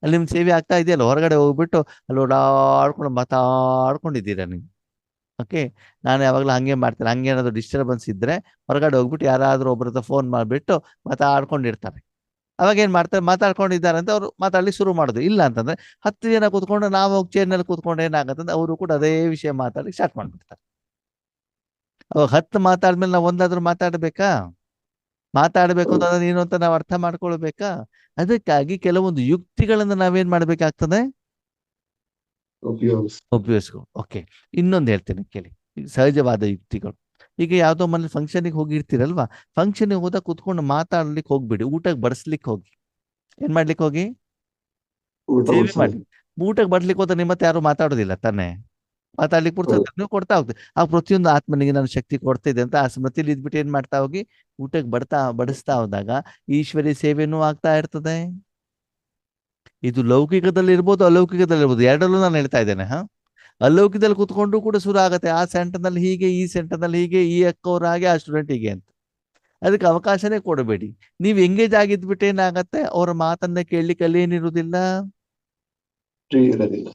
ಅಲ್ಲಿ ನಿಮ್ ಸೇವೆ ಆಗ್ತಾ ಇದೆಯಲ್ಲ. ಹೊರಗಡೆ ಹೋಗ್ಬಿಟ್ಟು ಅಲ್ಲಿ ಓಡಾಡ್ಕೊಂಡು ಮಾತಾಡ್ಕೊಂಡಿದ್ದೀರಾ ನೀವು. ಓಕೆ, ನಾನು ಯಾವಾಗಲೂ ಹಂಗೆ ಮಾಡ್ತೇನೆ. ಹಂಗೆ ಏನಾದ್ರು ಡಿಸ್ಟರ್ಬೆನ್ಸ್ ಇದ್ರೆ ಹೊರಗಡೆ ಹೋಗ್ಬಿಟ್ಟು ಯಾರಾದ್ರೂ ಒಬ್ಬರ ಹತ್ರ ಫೋನ್ ಮಾಡಿಬಿಟ್ಟು ಮಾತಾಡ್ಕೊಂಡಿರ್ತಾರೆ. ಅವಾಗ ಏನ್ ಮಾಡ್ತಾರೆ? ಮಾತಾಡ್ಕೊಂಡಿದ್ದಾರೆ ಅಂತ ಅವ್ರು ಮಾತಾಡ್ಲಿಕ್ಕೆ ಶುರು ಮಾಡೋದು. ಇಲ್ಲ ಅಂತಂದ್ರೆ 10 ಜನ ಕೂತ್ಕೊಂಡು ನಾವು ಹೋಗಿ ಚೇರ್ನಲ್ಲಿ ಕೂತ್ಕೊಂಡು ಏನಾಗತ್ತಂದ್ರೆ ಅವರು ಕೂಡ ಅದೇ ವಿಷಯ ಮಾತಾಡ್ಲಿಕ್ಕೆ ಸ್ಟಾರ್ಟ್ ಮಾಡ್ಬಿಡ್ತಾರೆ. ಅವಾಗ 10 ಮಾತಾಡ್ಮೇಲೆ ನಾವು ಒಂದಾದ್ರೂ ಮಾತಾಡ್ಬೇಕು ಅಂತ ಏನು ಅಂತ ನಾವು ಅರ್ಥ ಮಾಡ್ಕೊಳ್ಬೇಕಾ? ಅದಕ್ಕಾಗಿ ಕೆಲವೊಂದು ಯುಕ್ತಿಗಳನ್ನ ನಾವೇನ್ ಮಾಡ್ಬೇಕಾಗ್ತದೆ? ಉಪಯೋಗಿಸ್ಕೊ. ಓಕೆ, ಇನ್ನೊಂದು ಹೇಳ್ತೇನೆ ಕೇಳಿ, ಸಹಜವಾದ ಯುಕ್ತಿಗಳು. ಈಗ ಯಾವ್ದೋ ಮನೇಲಿ ಫಂಕ್ಷನ್ಗೆ ಹೋಗಿರ್ತೀರಲ್ವಾ, ಫಂಕ್ಷನ್ಗೆ ಹೋದಾಗ ಕೂತ್ಕೊಂಡು ಮಾತಾಡ್ಲಿಕ್ಕೆ ಹೋಗ್ಬಿಡಿ, ಊಟಕ್ಕೆ ಬಡಿಸ್ಲಿಕ್ಕೆ ಹೋಗಿ. ಏನ್ ಮಾಡ್ಲಿಕ್ಕೆ ಹೋಗಿ? ಸೇವೆ ಮಾಡಿ. ಊಟಕ್ಕೆ ಬಡ್ಲಿಕ್ಕೆ ಹೋದ ನಿಮ್ಮ ಹತ್ರ ಯಾರು ಮಾತಾಡೋದಿಲ್ಲ ತಾನೆ. ಮಾತಾಡ್ಲಿಕ್ಕೆ ಪುರ್ಸೊತ್ತು ನೀವು ಕೊಡ್ತಾ ಹೋಗ್ತೀವಿ. ಆ ಪ್ರತಿಯೊಂದು ಆತ್ಮನಿಗೆ ನಾನು ಶಕ್ತಿ ಕೊಡ್ತಾ ಇದೆ ಅಂತ ಆ ಸ್ಮೃತಿಲಿ ಇದ್ಬಿಟ್ಟು ಏನ್ ಮಾಡ್ತಾ ಹೋಗಿ ಊಟಕ್ಕೆ ಬಡಿಸ್ತಾ ಹೋದಾಗ ಈಶ್ವರಿ ಸೇವೆನೂ ಆಗ್ತಾ ಇರ್ತದೆ. ಇದು ಲೌಕಿಕದಲ್ಲಿ ಇರ್ಬೋದು, ಅಲೌಕಿಕದಲ್ಲಿ ಇರ್ಬೋದು, ಎರಡಲ್ಲೂ ನಾನು ಹೇಳ್ತಾ ಇದ್ದೇನೆ. ಅಲೌಕಿಕದಲ್ಲಿ ಕುತ್ಕೊಂಡು ಕೂಡ ಶುರು ಆಗತ್ತೆ. ಆ ಸೆಂಟರ್ನಲ್ಲಿ ಹೀಗೆ, ಈ ಸೆಂಟರ್ನಲ್ಲಿ ಹೀಗೆ, ಈ ಅಕ್ಕವ್ರ ಹಾಗೆ, ಆ ಸ್ಟೂಡೆಂಟ್ ಹೀಗೆ ಅಂತ. ಅದಕ್ಕೆ ಅವಕಾಶನೇ ಕೊಡಬೇಡಿ. ನೀವು ಎಂಗೇಜ್ ಆಗಿದ್ಬಿಟ್ಟು ಏನಾಗತ್ತೆ, ಅವ್ರ ಮಾತನ್ನ ಕೇಳಲಿಕ್ಕೆ ಅಲ್ಲಿ ಏನಿರುವುದಿಲ್ಲ, ಫ್ರೀ ಇರೋದಿಲ್ಲ.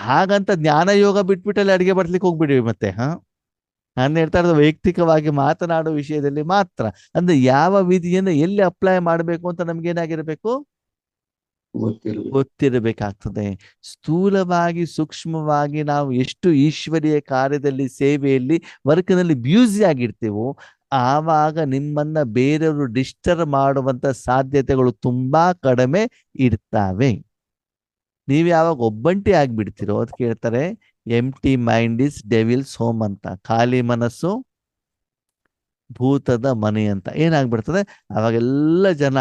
ಹಾಗಂತ ಜ್ಞಾನ ಯೋಗ ಬಿಟ್ಬಿಟ್ಟಲ್ಲಿ ಅಡಿಗೆ ಬರ್ಲಿಕ್ಕೆ ಹೋಗ್ಬಿಡಿ ಮತ್ತೆ. ನಾನು ಹೇಳ್ತಾ ಇರೋದು ವೈಯಕ್ತಿಕವಾಗಿ ಮಾತನಾಡೋ ವಿಷಯದಲ್ಲಿ ಮಾತ್ರ. ಅಂದ್ರೆ ಯಾವ ವಿಧಿಯನ್ನು ಎಲ್ಲಿ ಅಪ್ಲೈ ಮಾಡಬೇಕು ಅಂತ ನಮ್ಗೆ ಏನಾಗಿರ್ಬೇಕು, ಗೊತ್ತಿರ್ಬೇಕು. ಗೊತ್ತಿರಬೇಕಾಗ್ತದೆ. ಸ್ಥೂಲವಾಗಿ ಸೂಕ್ಷ್ಮವಾಗಿ ನಾವು ಎಷ್ಟು ಈಶ್ವರೀಯ ಕಾರ್ಯದಲ್ಲಿ, ಸೇವೆಯಲ್ಲಿ, ವರ್ಕ್ನಲ್ಲಿ ಬ್ಯೂಸಿ ಆಗಿರ್ತೀವೋ ಆವಾಗ ನಿಮ್ಮನ್ನ ಬೇರೆಯವರು ಡಿಸ್ಟರ್ಬ್ ಮಾಡುವಂತ ಸಾಧ್ಯತೆಗಳು ತುಂಬಾ ಕಡಿಮೆ ಇರ್ತವೆ. ನೀವು ಯಾವಾಗ ಒಬ್ಬಂಟಿ ಆಗ್ಬಿಡ್ತೀರೋ ಅದಕ್ಕೆ ಹೇಳ್ತಾರೆ ಎಂಟಿ ಮೈಂಡ್ ಇಸ್ ಡೆವಿಲ್ಸ್ ಹೋಮ್ ಅಂತ. ಖಾಲಿ ಮನಸ್ಸು ಭೂತದ ಮನೆ ಅಂತ. ಏನಾಗ್ಬಿಡ್ತದೆ ಅವಾಗೆಲ್ಲ ಜನ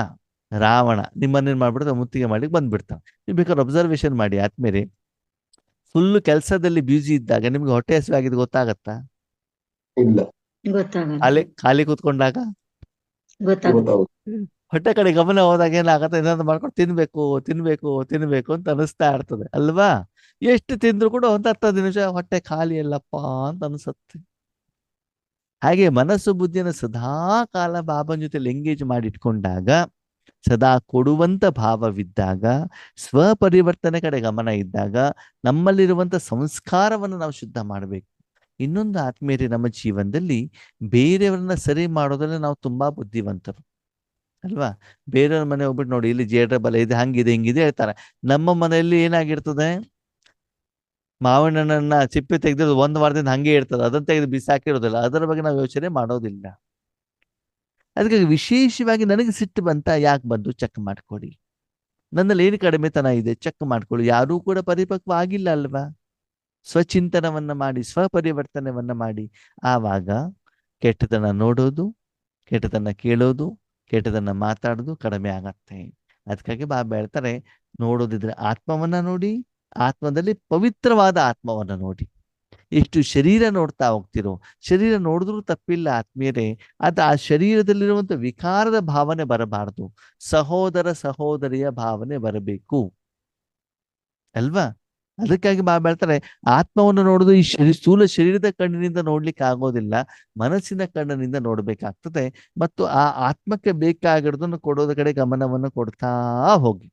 ರಾವಣ ನಿಮ್ಮನ್ನೇನ್ ಮಾಡ್ಬಿಡ್ತಾರೆ, ಮುತ್ತಿಗೆ ಮಾಡ್ಲಿಕ್ಕೆ ಬಂದ್ಬಿಡ್ತಾನೆ. ನೀವು ಬೇಕಾದ್ರೆ ಅಬ್ಸರ್ವೇಷನ್ ಮಾಡಿ ಆದ್ಮೇಲೆ, ಫುಲ್ ಕೆಲಸದಲ್ಲಿ ಬ್ಯೂಸಿ ಇದ್ದಾಗ ನಿಮ್ಗೆ ಹೊಟ್ಟೆ ಹಸಿವಾಗಿದ್ದು ಗೊತ್ತಾಗತ್ತಾ? ಇಲ್ಲ, ಗೊತ್ತಾಗಲ್ಲ. ಖಾಲಿ ಕೂತ್ಕೊಂಡಾಗ ಗೊತ್ತಾಗುತ್ತೆ. ಹೊಟ್ಟೆ ಕಡೆ ಗಮನ ಹೋದಾಗ ಏನಾಗತ್ತೆ, ಏನಾದ್ರು ಮಾಡ್ಕೊಂಡು ತಿನ್ಬೇಕು ಅಂತ ಅನಿಸ್ತಾ ಇರ್ತದೆ ಅಲ್ವಾ? ಎಷ್ಟು ತಿಂದ್ರು ಕೂಡ ಒಂದು 10 ನಿಮಿಷ ಹೊಟ್ಟೆ ಖಾಲಿ ಅಲ್ಲಪ್ಪ ಅಂತ ಅನ್ಸುತ್ತೆ. ಹಾಗೆ ಮನಸ್ಸು ಬುದ್ಧಿಯನ್ನು ಸದಾ ಕಾಲ ಬಾಬನ ಜೊತೆಲಿ ಎಂಗೇಜ್ ಮಾಡಿ ಇಟ್ಕೊಂಡಾಗ, ಸದಾ ಕೊಡುವಂತ ಭಾವವಿದ್ದಾಗ, ಸ್ವಪರಿವರ್ತನೆ ಕಡೆ ಗಮನ ಇದ್ದಾಗ, ನಮ್ಮಲ್ಲಿರುವಂತ ಸಂಸ್ಕಾರವನ್ನು ನಾವು ಶುದ್ಧ ಮಾಡಬೇಕು. ಇನ್ನೊಂದು ಆತ್ಮೀಯರೇ, ನಮ್ಮ ಜೀವನದಲ್ಲಿ ಬೇರೆಯವ್ರನ್ನ ಸರಿ ಮಾಡೋದ್ರಲ್ಲಿ ನಾವು ತುಂಬಾ ಬುದ್ಧಿವಂತರು ಅಲ್ವಾ? ಬೇರೆಯವ್ರ ಮನೆ ಹೋಗ್ಬಿಟ್ಟು ನೋಡಿ, ಇಲ್ಲಿ ಜೇಡ್ರ ಬಲ ಇದೆ, ಹಂಗಿದೆ ಹಿಂಗಿದೆ ಹೇಳ್ತಾರೆ. ನಮ್ಮ ಮನೆಯಲ್ಲಿ ಏನಾಗಿರ್ತದೆ, ಮಾವಿನ ಹಣ್ಣನ್ನ ಸಿಪ್ಪೆ ತೆಗೆದು 1 ವಾರದಿಂದ ಹಂಗೆ ಇರ್ತದೆ, ಅದನ್ನ ತೆಗೆದು ಬಿಸಾಕಿರೋದಿಲ್ಲ. ಅದರ ಬಗ್ಗೆ ನಾವು ಯೋಚನೆ ಮಾಡೋದಿಲ್ಲ. ಅದಕ್ಕಾಗಿ ವಿಶೇಷವಾಗಿ ನನಗೆ ಸಿಟ್ಟು ಬಂತ, ಯಾಕೆ ಬಂದು ಚೆಕ್ ಮಾಡ್ಕೊಳ್ಳಿ. ನನ್ನಲ್ಲಿ ಏನು ಕಡಿಮೆತನ ಇದೆ ಚೆಕ್ ಮಾಡ್ಕೊಳ್ಳಿ. ಯಾರೂ ಕೂಡ ಪರಿಪಕ್ವ ಆಗಿಲ್ಲ ಅಲ್ವಾ? ಸ್ವಚಿಂತನವನ್ನ ಮಾಡಿ, ಸ್ವಪರಿವರ್ತನವನ್ನ ಮಾಡಿ. ಆವಾಗ ಕೆಟ್ಟದನ್ನ ನೋಡೋದು, ಕೆಟ್ಟದನ್ನ ಕೇಳೋದು, ಕೆಟ್ಟದನ್ನ ಮಾತಾಡೋದು ಕಡಿಮೆ ಆಗತ್ತೆ. ಅದಕ್ಕಾಗಿ ಬಾಬಾ ಹೇಳ್ತಾರೆ, ನೋಡೋದಿದ್ರೆ ಆತ್ಮವನ್ನ ನೋಡಿ, ಆತ್ಮದಲ್ಲಿ ಪವಿತ್ರವಾದ ಆತ್ಮವನ್ನ ನೋಡಿ. ಎಷ್ಟು ಶರೀರ ನೋಡ್ತಾ ಹೋಗ್ತಿರೋ, ಶರೀರ ನೋಡಿದ್ರೂ ತಪ್ಪಿಲ್ಲ ಆತ್ಮೀಯರೇ, ಅದು ಆ ಶರೀರದಲ್ಲಿರುವಂತ ವಿಕಾರದ ಭಾವನೆ ಬರಬಾರದು, ಸಹೋದರ ಸಹೋದರಿಯ ಭಾವನೆ ಬರಬೇಕು ಅಲ್ವಾ? ಅದಕ್ಕಾಗಿ ಬಾಬಾ ಹೇಳ್ತಾರೆ, ಆತ್ಮವನ್ನು ನೋಡುದು ಈ ಸ್ಥೂಲ ಶರೀರದ ಕಣ್ಣಿನಿಂದ ನೋಡ್ಲಿಕ್ಕೆ ಆಗೋದಿಲ್ಲ, ಮನಸ್ಸಿನ ಕಣ್ಣಿನಿಂದ ನೋಡ್ಬೇಕಾಗ್ತದೆ. ಮತ್ತು ಆ ಆತ್ಮಕ್ಕೆ ಬೇಕಾಗಿರೋದನ್ನು ಕೊಡೋದ ಕಡೆ ಗಮನವನ್ನು ಕೊಡ್ತಾ ಹೋಗಿ.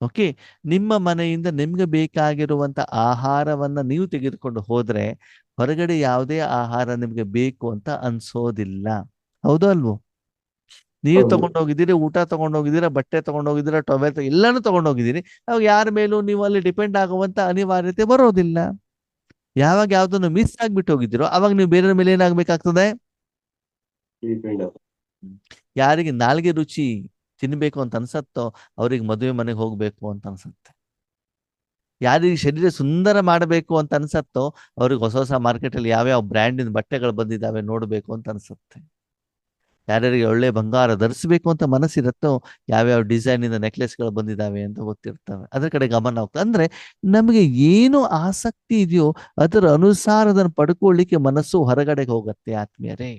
ಓಕೆ, ನಿಮ್ಮ ಮನೆಯಿಂದ ನಿಮ್ಗೆ ಬೇಕಾಗಿರುವಂತ ಆಹಾರವನ್ನ ನೀವು ತೆಗೆದುಕೊಂಡು ಹೋದ್ರೆ ಹೊರಗಡೆ ಯಾವುದೇ ಆಹಾರ ನಿಮ್ಗೆ ಬೇಕು ಅಂತ ಅನ್ಸೋದಿಲ್ಲ. ಹೌದು ಅಲ್ವೋ? ನೀವು ತಗೊಂಡೋಗಿದ್ದೀರಿ, ಊಟ ತಗೊಂಡೋಗಿದ್ದೀರಾ, ಬಟ್ಟೆ ತಗೊಂಡೋಗಿದ್ದೀರಾ, ಟೊಮೆಟೊ ಎಲ್ಲಾನು ತಗೊಂಡೋಗಿದ್ದೀರಿ. ಅವಾಗ ಯಾರ ಮೇಲೂ ನೀವು ಅಲ್ಲಿ ಡಿಪೆಂಡ್ ಆಗುವಂತ ಅನಿವಾರ್ಯತೆ ಬರೋದಿಲ್ಲ. ಯಾವಾಗ ಯಾವ್ದನ್ನು ಮಿಸ್ ಆಗ್ಬಿಟ್ಟು ಹೋಗಿದ್ದೀರೋ ಅವಾಗ ನೀವು ಬೇರೆಯವ್ರ ಮೇಲೆ ಏನಾಗ್ಬೇಕಾಗ್ತದೆ? ಯಾರಿಗೆ ನಾಲ್ಗೆ ರುಚಿ ತಿನ್ಬೇಕು ಅಂತ ಅನ್ಸತ್ತೋ ಅವ್ರಿಗೆ ಮದುವೆ ಮನೆಗೆ ಹೋಗ್ಬೇಕು ಅಂತ ಅನ್ಸತ್ತೆ. ಯಾರಿಗೆ ಶರೀರ ಸುಂದರ ಮಾಡಬೇಕು ಅಂತ ಅನ್ಸತ್ತೋ ಅವ್ರಿಗೆ ಹೊಸ ಹೊಸ ಮಾರ್ಕೆಟ್ ಅಲ್ಲಿ ಯಾವ್ಯಾವ ಬ್ರ್ಯಾಂಡಿನ ಬಟ್ಟೆಗಳು ಬಂದಿದ್ದಾವೆ ನೋಡ್ಬೇಕು ಅಂತ ಅನ್ಸುತ್ತೆ. ಯಾರ್ಯಾರಿಗೆ ಒಳ್ಳೆ ಬಂಗಾರ ಧರಿಸ್ಬೇಕು ಅಂತ ಮನಸ್ಸಿರತ್ತೋ ಯಾವ್ಯಾವ ಡಿಸೈನಿಂದ ನೆಕ್ಲೆಸ್ಗಳು ಬಂದಿದ್ದಾವೆ ಅಂತ ಗೊತ್ತಿರ್ತವೆ, ಅದರ ಕಡೆ ಗಮನ ಹೋಗ್ತದೆ. ಅಂದ್ರೆ ನಮಗೆ ಏನು ಆಸಕ್ತಿ ಇದೆಯೋ ಅದರ ಅನುಸಾರ ಅದನ್ನು ಪಡ್ಕೊಳ್ಳಿಕ್ಕೆ ಮನಸ್ಸು ಹೊರಗಡೆಗೆ ಹೋಗತ್ತೆ ಆತ್ಮೀಯರೇ.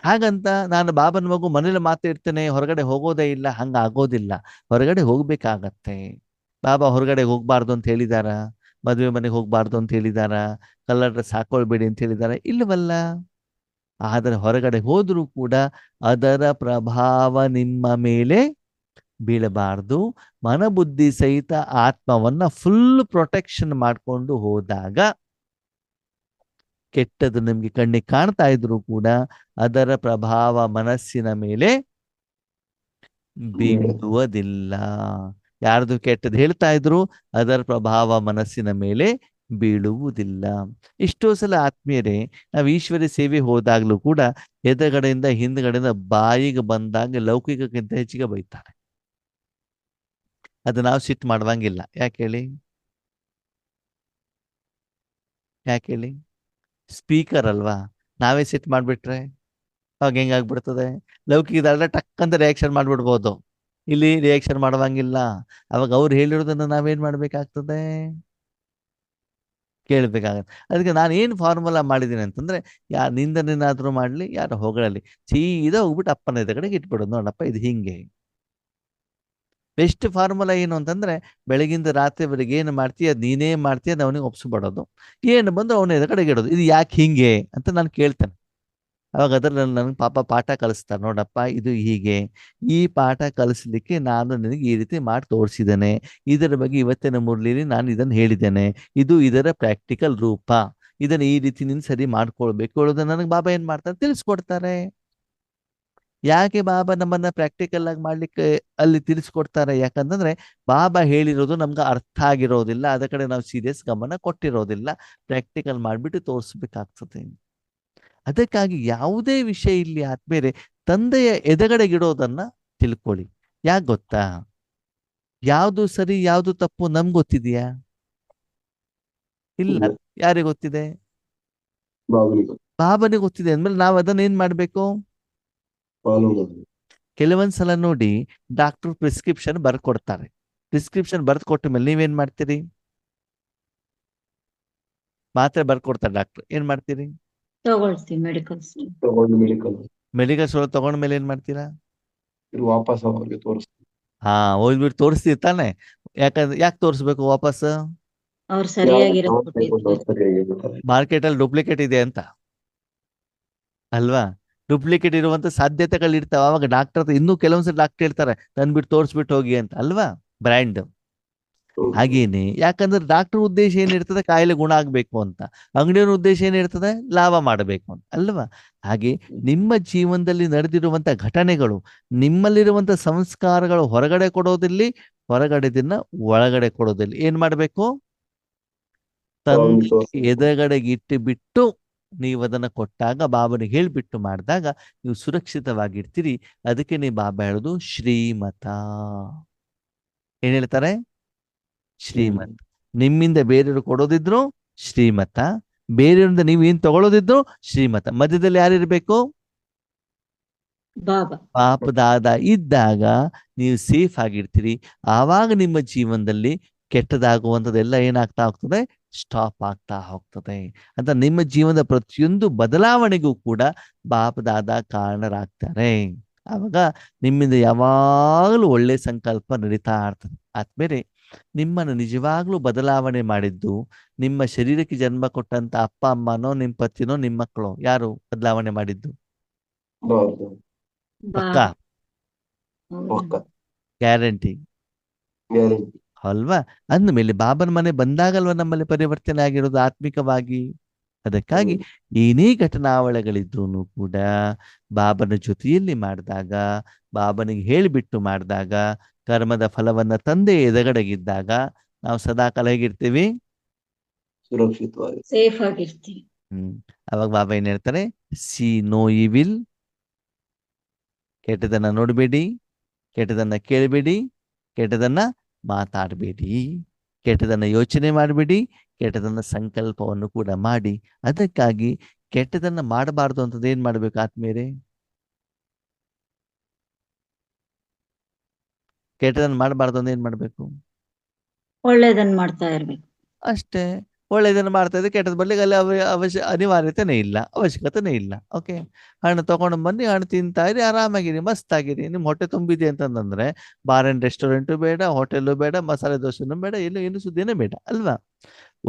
ಹಾಗಂತ ನಾನು ಬಾಬನ ಮಗು ಮನೇಲಿ ಮಾತಾಡ್ತೇನೆ ಹೊರಗಡೆ ಹೋಗೋದೇ ಇಲ್ಲ, ಹಂಗ ಆಗೋದಿಲ್ಲ. ಹೊರಗಡೆ ಹೋಗ್ಬೇಕಾಗತ್ತೆ. ಬಾಬಾ ಹೊರಗಡೆ ಹೋಗ್ಬಾರ್ದು ಅಂತ ಹೇಳಿದಾರ? ಮದುವೆ ಮನೆಗೆ ಹೋಗ್ಬಾರ್ದು ಅಂತ ಹೇಳಿದಾರ? ಕಲರ್ ಡ್ರೆಸ್ ಹಾಕೊಳ್ಬೇಡಿ ಅಂತ ಹೇಳಿದಾರ? ಇಲ್ಲವಲ್ಲ. ಆದರೆ ಹೊರಗಡೆ ಹೋದ್ರೂ ಕೂಡ ಅದರ ಪ್ರಭಾವ ನಿಮ್ಮ ಮೇಲೆ ಬೀಳಬಾರ್ದು. ಮನಬುದ್ಧಿ ಸಹಿತ ಆತ್ಮವನ್ನ ಫುಲ್ ಪ್ರೊಟೆಕ್ಷನ್ ಮಾಡಿಕೊಂಡು ಹೋದಾಗ ಕೆಟ್ಟದ್ದು ನಿಮ್ಗೆ ಕಣ್ಣಿಗೆ ಕಾಣ್ತಾ ಇದ್ರು ಕೂಡ ಅದರ ಪ್ರಭಾವ ಮನಸ್ಸಿನ ಮೇಲೆ ಬೀಳುವುದಿಲ್ಲ. ಯಾರ್ದು ಕೆಟ್ಟದ್ದು ಹೇಳ್ತಾ ಇದ್ರು ಅದರ ಪ್ರಭಾವ ಮನಸ್ಸಿನ ಮೇಲೆ ಬೀಳುವುದಿಲ್ಲ. ಎಷ್ಟೋ ಸಲ ಆತ್ಮೀಯರೇ, ನಾವು ಈಶ್ವರಿ ಸೇವೆ ಹೋದಾಗ್ಲೂ ಕೂಡ ಎದುರುಗಡೆಯಿಂದ ಹಿಂದ್ಗಡೆಯಿಂದ ಬಾಯಿಗೆ ಬಂದಾಗ ಲೌಕಿಕಕ್ಕಿಂತ ಹೆಚ್ಚಿಗೆ ಬೈತಾರೆ. ಅದು ನಾವು ಸಿಟ್ಟು ಮಾಡುವಂಗಿಲ್ಲ. ಯಾಕೆ ಹೇಳಿ? ಸ್ಪೀಕರ್ ಅಲ್ವಾ, ನಾವೇ ಸಿಟ್ ಮಾಡ್ಬಿಟ್ರೆ ಅವಾಗ ಹೆಂಗಾಗ್ಬಿಡ್ತದೆ? ಲೌಕಿಕದಾದ್ರೆ ಟಕ್ ಅಂತ ರಿಯಾಕ್ಷನ್ ಮಾಡ್ಬಿಡ್ಬೋದು, ಇಲ್ಲಿ ರಿಯಾಕ್ಷನ್ ಮಾಡುವಂಗಿಲ್ಲ. ಅವಾಗ ಅವ್ರು ಹೇಳಿರೋದನ್ನ ನಾವೇನ್ ಮಾಡ್ಬೇಕಾಗ್ತದೆ? ಕೇಳ್ಬೇಕಾಗತ್ತೆ. ಅದಕ್ಕೆ ನಾನು ಏನು ಫಾರ್ಮುಲಾ ಮಾಡಿದ್ದೀನಿ ಅಂತಂದ್ರೆ, ಯಾರು ನಿಂದನೇನಾದ್ರೂ ಮಾಡ್ಲಿ, ಯಾರು ಹೊಗಳಲಿ, ಸೀದಾ ಹೋಗ್ಬಿಟ್ಟು ಅಪ್ಪನ ಎದುರುಗಡೆಗೆ ಇಟ್ಬಿಡೋದು. ನೋಡಪ್ಪ ಇದು ಹಿಂಗೆ. ಬೆಸ್ಟ್ ಫಾರ್ಮುಲಾ ಏನು ಅಂತಂದ್ರೆ, ಬೆಳಗಿಂದ ರಾತ್ರಿವರೆಗೆ ಏನು ಮಾಡ್ತೀಯ ಅದ್ ನೀನೇ ಮಾಡ್ತೀಯ, ಅದು ಅವನಿಗೆ ಒಪ್ಸ್ಬಿಡೋದು. ಏನು ಬಂದು ಅವನ ಎದುರುಗಡೆಗೆ ಇಡೋದು. ಇದು ಯಾಕೆ ಹಿಂಗೆ ಅಂತ ನಾನು ಕೇಳ್ತೇನೆ. ಅವಾಗ ಅದ್ರಲ್ಲಿ ನನಗೆ ಪಾಠ ಕಲಿಸ್ತಾರೆ. ನೋಡಪ್ಪ ಇದು ಹೀಗೆ, ಈ ಪಾಠ ಕಲಿಸ್ಲಿಕ್ಕೆ ನಾನು ನಿನಗೆ ಈ ರೀತಿ ಮಾಡಿ ತೋರಿಸಿದ್ದೇನೆ, ಇದರ ಬಗ್ಗೆ ಇವತ್ತಿನ ಮುರಳಿಲಿ ನಾನು ಇದನ್ನು ಹೇಳಿದ್ದೇನೆ, ಇದು ಇದರ ಪ್ರಾಕ್ಟಿಕಲ್ ರೂಪ, ಇದನ್ನು ಈ ರೀತಿ ನೀನು ಸರಿ ಮಾಡ್ಕೊಳ್ಬೇಕು ಹೇಳೋದನ್ನ ನನಗೆ ಬಾಬಾ ಏನ್ ಮಾಡ್ತಾರೆ, ತಿಳಿಸ್ಕೊಡ್ತಾರೆ. ಯಾಕೆ ಬಾಬಾ ನಮ್ಮನ್ನ ಪ್ರಾಕ್ಟಿಕಲ್ ಆಗಿ ಮಾಡ್ಲಿಕ್ಕೆ ಅಲ್ಲಿ ತಿಳಿಸ್ಕೊಡ್ತಾರೆ? ಯಾಕಂತಂದ್ರೆ ಬಾಬಾ ಹೇಳಿರೋದು ನಮ್ಗೆ ಅರ್ಥ ಆಗಿರೋದಿಲ್ಲ, ಅದ ಕಡೆ ನಾವು ಸೀರಿಯಸ್ ಗಮನ ಕೊಟ್ಟಿರೋದಿಲ್ಲ, ಪ್ರಾಕ್ಟಿಕಲ್ ಮಾಡ್ಬಿಟ್ಟು ತೋರಿಸ್ಬೇಕಾಗ್ತದೆ. ಅದಕ್ಕಾಗಿ ಯಾವುದೇ ವಿಷಯ ಇಲ್ಲಿ ಆದ್ಮೇಲೆ ತಂದೆಯ ಎದೆಗಡೆಗಿಡೋದನ್ನ ತಿಳ್ಕೊಳ್ಳಿ. ಯಾಕೆ ಗೊತ್ತಾ? ಯಾವುದು ಸರಿ ಯಾವುದು ತಪ್ಪು ನಮ್ಗೆ ಗೊತ್ತಿದೆಯಾ? ಇಲ್ಲ. ಯಾರಿಗೆ ಗೊತ್ತಿದೆ? ಬಾಬನಿಗೆ ಗೊತ್ತಿದೆ ಅಂದ್ಮೇಲೆ ನಾವು ಅದನ್ನ ಏನ್ ಮಾಡ್ಬೇಕು? ಕೆಲವೊಂದ್ಸಲ ನೋಡಿ ಡಾಕ್ಟರ್ ಪ್ರಿಸ್ಕ್ರಿಪ್ಷನ್ ಬರ್ಕೊಡ್ತಾರೆ. ಪ್ರಿಸ್ಕ್ರಿಪ್ಷನ್ ಬರ್ದು ಕೊಟ್ಟ ಮೇಲೆ ನೀವೇನ್ ಮಾಡ್ತೀರಿ? ಮಾತ್ರೆ ಬರ್ಕೊಡ್ತಾರೆ ಡಾಕ್ಟರ್, ಏನ್ ಮಾಡ್ತೀರಿ? ತಗೊಳ್ತೀವಿ ಮೆಡಿಕಲ್ ಸ್ಟೋರ್. ಮೆಡಿಕಲ್ ಸ್ಟೋರ್ ತಗೊಂಡ್ಮೇಲೆ ಏನ್ ಮಾಡ್ತೀರಾ? ವಾಪಸ್ ಅವ್ರಿಗೆ ತೋರಿಸ್ತೀವಿ. ಹೋಗ್ಬಿಟ್ಟು ತೋರಿಸ್ತೀವಿ ತಾನೆ. ಯಾಕೆ ತೋರಿಸ್ಬೇಕು ವಾಪಸ್? ಅವ್ರು ಸರಿಯಾಗಿರೋದು ಕೊಟ್ಟಿರ್ತಾರೆ. ಮಾರ್ಕೆಟ್ ಅಲ್ಲಿ ಡೂಪ್ಲಿಕೇಟ್ ಇದೆ ಅಂತ ಅಲ್ವಾ? ಡೂಪ್ಲಿಕೇಟ್ ಇರುವಂತ ಸಾಧ್ಯತೆಗಳು ಇರ್ತಾವ. ಅವಾಗ ಡಾಕ್ಟರ್ ಇನ್ನೂ ಕೆಲವೊಂದ್ಸಲ ಡಾಕ್ಟರ್ ಹೇಳ್ತಾರೆ ತಂದ್ಬಿಟ್ಟು ತೋರಿಸ್ಬಿಟ್ಟು ಹೋಗಿ ಅಂತ ಅಲ್ವಾ? ಬ್ರ್ಯಾಂಡ್ ಹಾಗೇನೆ. ಯಾಕಂದ್ರೆ ಡಾಕ್ಟರ್ ಉದ್ದೇಶ ಏನಿರ್ತದೆ? ಕಾಯಿಲೆ ಗುಣ ಆಗ್ಬೇಕು ಅಂತ. ಅಂಗಡಿಯವರ ಉದ್ದೇಶ ಏನಿರ್ತದೆ? ಲಾಭ ಮಾಡಬೇಕು ಅಂತ ಅಲ್ವಾ? ಹಾಗೆ ನಿಮ್ಮ ಜೀವನದಲ್ಲಿ ನಡೆದಿರುವಂತ ಘಟನೆಗಳು, ನಿಮ್ಮಲ್ಲಿರುವಂತ ಸಂಸ್ಕಾರಗಳು ಹೊರಗಡೆ ಕೊಡೋದಿಲ್ಲಿ, ಹೊರಗಡೆದನ್ನ ಒಳಗಡೆ ಕೊಡೋದಿಲ್ಲ. ಏನ್ ಮಾಡ್ಬೇಕು? ಎದುರುಗಡೆಗೆ ಇಟ್ಟು ಬಿಟ್ಟು ನೀವು ಅದನ್ನ ಕೊಟ್ಟಾಗ, ಬಾಬನಿಗೆ ಹೇಳ್ಬಿಟ್ಟು ಮಾಡಿದಾಗ ನೀವು ಸುರಕ್ಷಿತವಾಗಿರ್ತೀರಿ. ಅದಕ್ಕೆ ನೀವು ಬಾಬಾ ಹೇಳೋದು ಶ್ರೀಮತ. ಏನ್ ಹೇಳ್ತಾರೆ? ಶ್ರೀಮತ್. ನಿಮ್ಮಿಂದ ಬೇರೆಯವರು ಕೊಡೋದಿದ್ರು ಶ್ರೀಮತ, ಬೇರೆಯವರಿಂದ ನೀವು ಏನ್ ತಗೊಳ್ಳೋದಿದ್ರು ಶ್ರೀಮತ. ಮಧ್ಯದಲ್ಲಿ ಯಾರಿರ್ಬೇಕು? ಪಾಪ ದಾದ ಇದ್ದಾಗ ನೀವು ಸೇಫ್ ಆಗಿರ್ತೀರಿ. ಆವಾಗ ನಿಮ್ಮ ಜೀವನದಲ್ಲಿ ಕೆಟ್ಟದಾಗುವಂಥದ್ದೆಲ್ಲ ಏನಾಗ್ತಾ ಹೋಗ್ತದೆ? ಸ್ಟಾಪ್ ಆಗ್ತಾ ಹೋಗ್ತದೆ. ಅಂತ ನಿಮ್ಮ ಜೀವನದ ಪ್ರತಿಯೊಂದು ಬದಲಾವಣೆಗೂ ಕೂಡ ಬಾಪ ದಾದ ಕಾರಣರಾಗ್ತಾರೆ. ಆವಾಗ ನಿಮ್ಮಿಂದ ಯಾವಾಗಲೂ ಒಳ್ಳೆ ಸಂಕಲ್ಪ ನಡೀತಾ ಇರ್ತದೆ. ಆದ್ಮೇಲೆ ನಿಮ್ಮನ್ನು ನಿಜವಾಗ್ಲೂ ಬದಲಾವಣೆ ಮಾಡಿದ್ದು ನಿಮ್ಮ ಶರೀರಕ್ಕೆ ಜನ್ಮ ಕೊಟ್ಟಂತ ಅಪ್ಪ ಅಮ್ಮನೋ, ನಿಮ್ಮ ಪತಿನೋ, ನಿಮ್ಮ ಮಕ್ಕಳು? ಯಾರು ಬದಲಾವಣೆ ಮಾಡಿದ್ದು? ಪಕ್ಕ ಗ್ಯಾರಂಟಿ ಅಲ್ವಾ? ಅಂದ್ಮೇಲೆ ಬಾಬನ ಮನೆ ಬಂದಾಗಲ್ವ ನಮ್ಮಲ್ಲಿ ಪರಿವರ್ತನೆ ಆಗಿರೋದು ಆತ್ಮಿಕವಾಗಿ. ಅದಕ್ಕಾಗಿ ಏನೇ ಘಟನಾವಳಿಗಳಿದ್ರು ಕೂಡ ಬಾಬನ ಜೊತೆಯಲ್ಲಿ ಮಾಡಿದಾಗ, ಬಾಬನಿಗೆ ಹೇಳಿಬಿಟ್ಟು ಮಾಡಿದಾಗ, ಕರ್ಮದ ಫಲವನ್ನ ತಂದೆ ಎದಗಡೆಗಿದ್ದಾಗ ನಾವು ಸದಾಕಾಲ ಹೇಗಿರ್ತೀವಿ? ಸುರಕ್ಷಿತವಾಗಿ, ಸೇಫ್ ಆಗಿರ್ತೀವಿ. ಅವಾಗ ಬಾಬಾ ಏನ್ ಹೇಳ್ತಾರೆ? See no evil. ಕೆಟ್ಟದನ್ನ ನೋಡ್ಬೇಡಿ, ಕೆಟ್ಟದನ್ನ ಕೇಳಬೇಡಿ, ಕೆಟ್ಟದನ್ನ ಮಾತಾಡಬೇಡಿ, ಕೆಟ್ಟದನ್ನ ಯೋಚನೆ ಮಾಡಬೇಡಿ, ಕೆಟ್ಟದನ್ನ ಸಂಕಲ್ಪವನ್ನು ಕೂಡ ಮಾಡಿ. ಅದಕ್ಕಾಗಿ ಕೆಟ್ಟದನ್ನ ಮಾಡಬಾರ್ದು ಅಂತದ್ದು ಏನ್ ಮಾಡ್ಬೇಕು ಆತ್ಮೀಯರೇ? ಕೆಟ್ಟದನ್ನ ಮಾಡಬಾರ್ದು ಅಂದ್ರೆ ಏನ್ ಮಾಡ್ಬೇಕು? ಒಳ್ಳೇದನ್ನ ಮಾಡ್ತಾ ಇರ್ಬೇಕು ಅಷ್ಟೇ. ಒಳ್ಳೆದನ್ನ ಮಾಡ್ತಾ ಇದ್ರೆ ಕೆಟ್ಟದ್ ಬರ್ಲಿಕ್ಕೆ ಅಲ್ಲಿ ಅನಿವಾರ್ಯತೆನೇ ಇಲ್ಲ, ಅವಶ್ಯಕತೆನೇ ಇಲ್ಲ. ಓಕೆ, ಹಣ್ಣು ತಗೊಂಡು ಬನ್ನಿ, ಹಣ್ಣು ತಿಂತಾ ಇರಿ, ಆರಾಮಾಗಿರಿ, ಮಸ್ತ್ ಆಗಿರಿ. ನಿಮ್ ಹೊಟ್ಟೆ ತುಂಬಿದೆ ಅಂತಂದ್ರೆ ಬಾರ್ ಅಂಡ್ ರೆಸ್ಟೋರೆಂಟು ಬೇಡ, ಹೋಟೆಲು ಬೇಡ, ಮಸಾಲೆ ದೋಸೆನೂ ಬೇಡ, ಏನು ಸುದ್ದಿನೇ ಬೇಡ ಅಲ್ವಾ?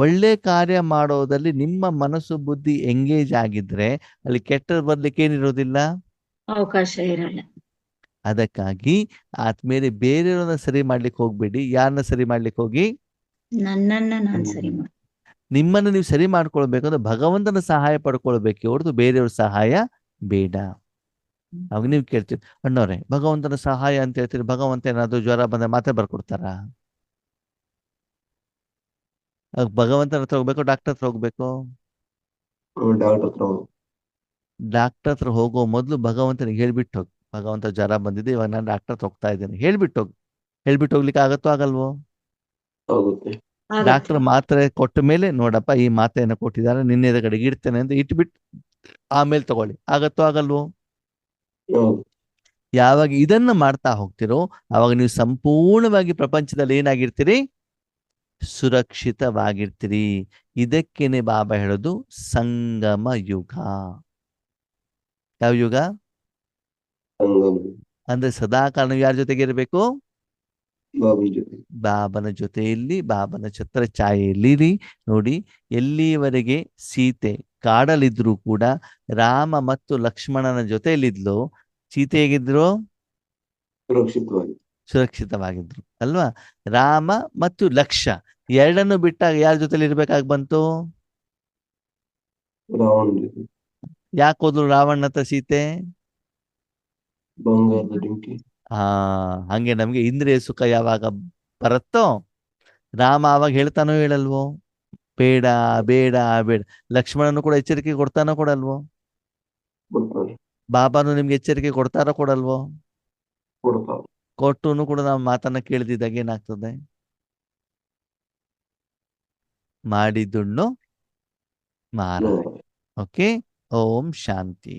ಒಳ್ಳೆ ಕಾರ್ಯ ಮಾಡೋದಲ್ಲಿ ನಿಮ್ಮ ಮನಸ್ಸು ಬುದ್ಧಿ ಎಂಗೇಜ್ ಆಗಿದ್ರೆ ಅಲ್ಲಿ ಕೆಟ್ಟದ್ ಬರ್ಲಿಕ್ಕೆ ಏನಿರೋದಿಲ್ಲ, ಅವಕಾಶ ಇರಲ್ಲ. ಅದಕ್ಕಾಗಿ ಆದ್ಮೇಲೆ ಬೇರೆಯವ್ರನ್ನ ಸರಿ ಮಾಡ್ಲಿಕ್ಕೆ ಹೋಗ್ಬೇಡಿ. ಯಾರನ್ನ ಸರಿ ಮಾಡ್ಲಿಕ್ಕೆ ಹೋಗಿ? ನನ್ನನ್ನ ನಾನ್ ಸರಿ ಮಾಡಿ. ನಿಮ್ಮನ್ನು ನೀವು ಸರಿ ಮಾಡ್ಕೊಳ್ಬೇಕಂದ್ರೆ ಭಗವಂತನ ಸಹಾಯ ಪಡ್ಕೊಳ್ಬೇಕೆ ಹೊರತು ಬೇರೆಯವ್ರ ಸಹಾಯ ಬೇಡ. ಅವಾಗ ನೀವು ಕೇಳ್ತೀರಿ, ಅಣ್ಣವ್ರೆ ಭಗವಂತನ ಸಹಾಯ ಅಂತ ಹೇಳ್ತೀರಿ, ಭಗವಂತ ಏನಾದ್ರು ಜ್ವರ ಬಂದ್ರೆ ಮಾತ್ರೆ ಬರ್ಕೊಡ್ತಾರ? ಭಗವಂತನ ಹತ್ರ ಹೋಗ್ಬೇಕು, ಡಾಕ್ಟರ್ ಹತ್ರ ಹೋಗ್ಬೇಕು? ಡಾಕ್ಟರ್ ಹತ್ರ ಹೋಗೋ ಮೊದ್ಲು ಭಗವಂತನಿಗೆ ಹೇಳ್ಬಿಟ್ಟು ಹೋಗಿ, ಭಗವಂತ ಜ್ವರ ಬಂದಿದೆ, ಇವಾಗ ನಾನು ಡಾಕ್ಟರ್ ಹತ್ರ ಹೋಗ್ತಾ ಇದ್ದೇನೆ ಹೇಳ್ಬಿಟ್ಟು ಹೋಗಿ. ಹೇಳ್ಬಿಟ್ಟು ಹೋಗ್ಲಿಕ್ಕೆ ಆಗತ್ತೋ ಆಗಲ್ವೋ? ಡಾಕ್ಟರ್ ಮಾತ್ರೆ ಕೊಟ್ಟ ಮೇಲೆ, ನೋಡಪ್ಪ ಈ ಮಾತ್ರೆಯನ್ನು ಕೊಟ್ಟಿದ್ದಾರೆ, ನಿನ್ನೆ ಕಡೆಗೆ ಇಡ್ತೇನೆ ಅಂತ ಇಟ್ಬಿಟ್ಟು ಆಮೇಲೆ ತಗೊಳ್ಳಿ. ಆಗತ್ತೋ ಆಗಲ್ವೋ? ಯಾವಾಗ ಇದನ್ನ ಮಾಡ್ತಾ ಹೋಗ್ತಿರೋ ಅವಾಗ ನೀವು ಸಂಪೂರ್ಣವಾಗಿ ಪ್ರಪಂಚದಲ್ಲಿ ಏನಾಗಿರ್ತೀರಿ? ಸುರಕ್ಷಿತವಾಗಿರ್ತೀರಿ. ಇದಕ್ಕೇನೆ ಬಾಬಾ ಹೇಳೋದು ಸಂಗಮ ಯುಗ. ಯಾವ ಯುಗ? ಸಂಗಮ ಅಂದ್ರೆ ಸದಾ ಕಾಲ ನೀವು ಯಾರ ಜೊತೆಗೆ ಇರಬೇಕು? ಬಾಬನ ಜೊತೆ. ಬಾಬನ ಜೊತೆಯಲ್ಲಿ, ಬಾಬನ ಛತ್ರ ಛಾಯೆಯಲ್ಲಿ ನೋಡಿ. ಎಲ್ಲಿವರೆಗೆ ಸೀತೆ ಕಾಡಲಿದ್ರು ಕೂಡ ರಾಮ ಮತ್ತು ಲಕ್ಷ್ಮಣನ ಜೊತೆಯಲ್ಲಿದ್ಲು. ಸೀತೆ ಹೇಗಿದ್ರು? ಸುರಕ್ಷಿತವಾಗಿ. ಸುರಕ್ಷಿತವಾಗಿದ್ರು ಅಲ್ವಾ? ರಾಮ ಮತ್ತು ಲಕ್ಷ್ಯ ಎರಡನ್ನು ಬಿಟ್ಟಾಗ ಯಾರ ಜೊತೆಲಿ ಇರ್ಬೇಕಾಗಿ ಬಂತು? ರಾವಣ ಜೊತೆ. ಯಾಕೆ ಹೋದ್ರು ರಾವಣ ಹತ್ರ ಸೀತೆ? ಬಂಗಾರದ ಡಿಂಕಿ. ಹಂಗೆ ನಮ್ಗೆ ಇಂದ್ರಿಯ ಸುಖ ಯಾವಾಗ ಬರುತ್ತೋ ರಾಮ ಆವಾಗ ಹೇಳ್ತಾನೋ ಹೇಳಲ್ವೋ? ಬೇಡ ಬೇಡ ಬೇಡ. ಲಕ್ಷ್ಮಣನು ಕೂಡ ಎಚ್ಚರಿಕೆ ಕೊಡ್ತಾನೋ ಕೊಡಲ್ವೋ? ಕೊಡ್ತಾರೆ. ಬಾಬಾನು ನಿಮ್ಗೆ ಎಚ್ಚರಿಕೆ ಕೊಡ್ತಾರೋ ಕೊಡಲ್ವೋ? ಕೊಡ್ತಾರೆ. ಕೊಟ್ಟುನು ಕೂಡ ನಾವು ಮಾತನ್ನ ಕೇಳ್ದಿದ್ದಾಗ ಏನಾಗ್ತದೆ? ಮಾಡಿದ್ದುಣ್ಣು ಮಾರ. ಓಕೆ. ಓಂ ಶಾಂತಿ.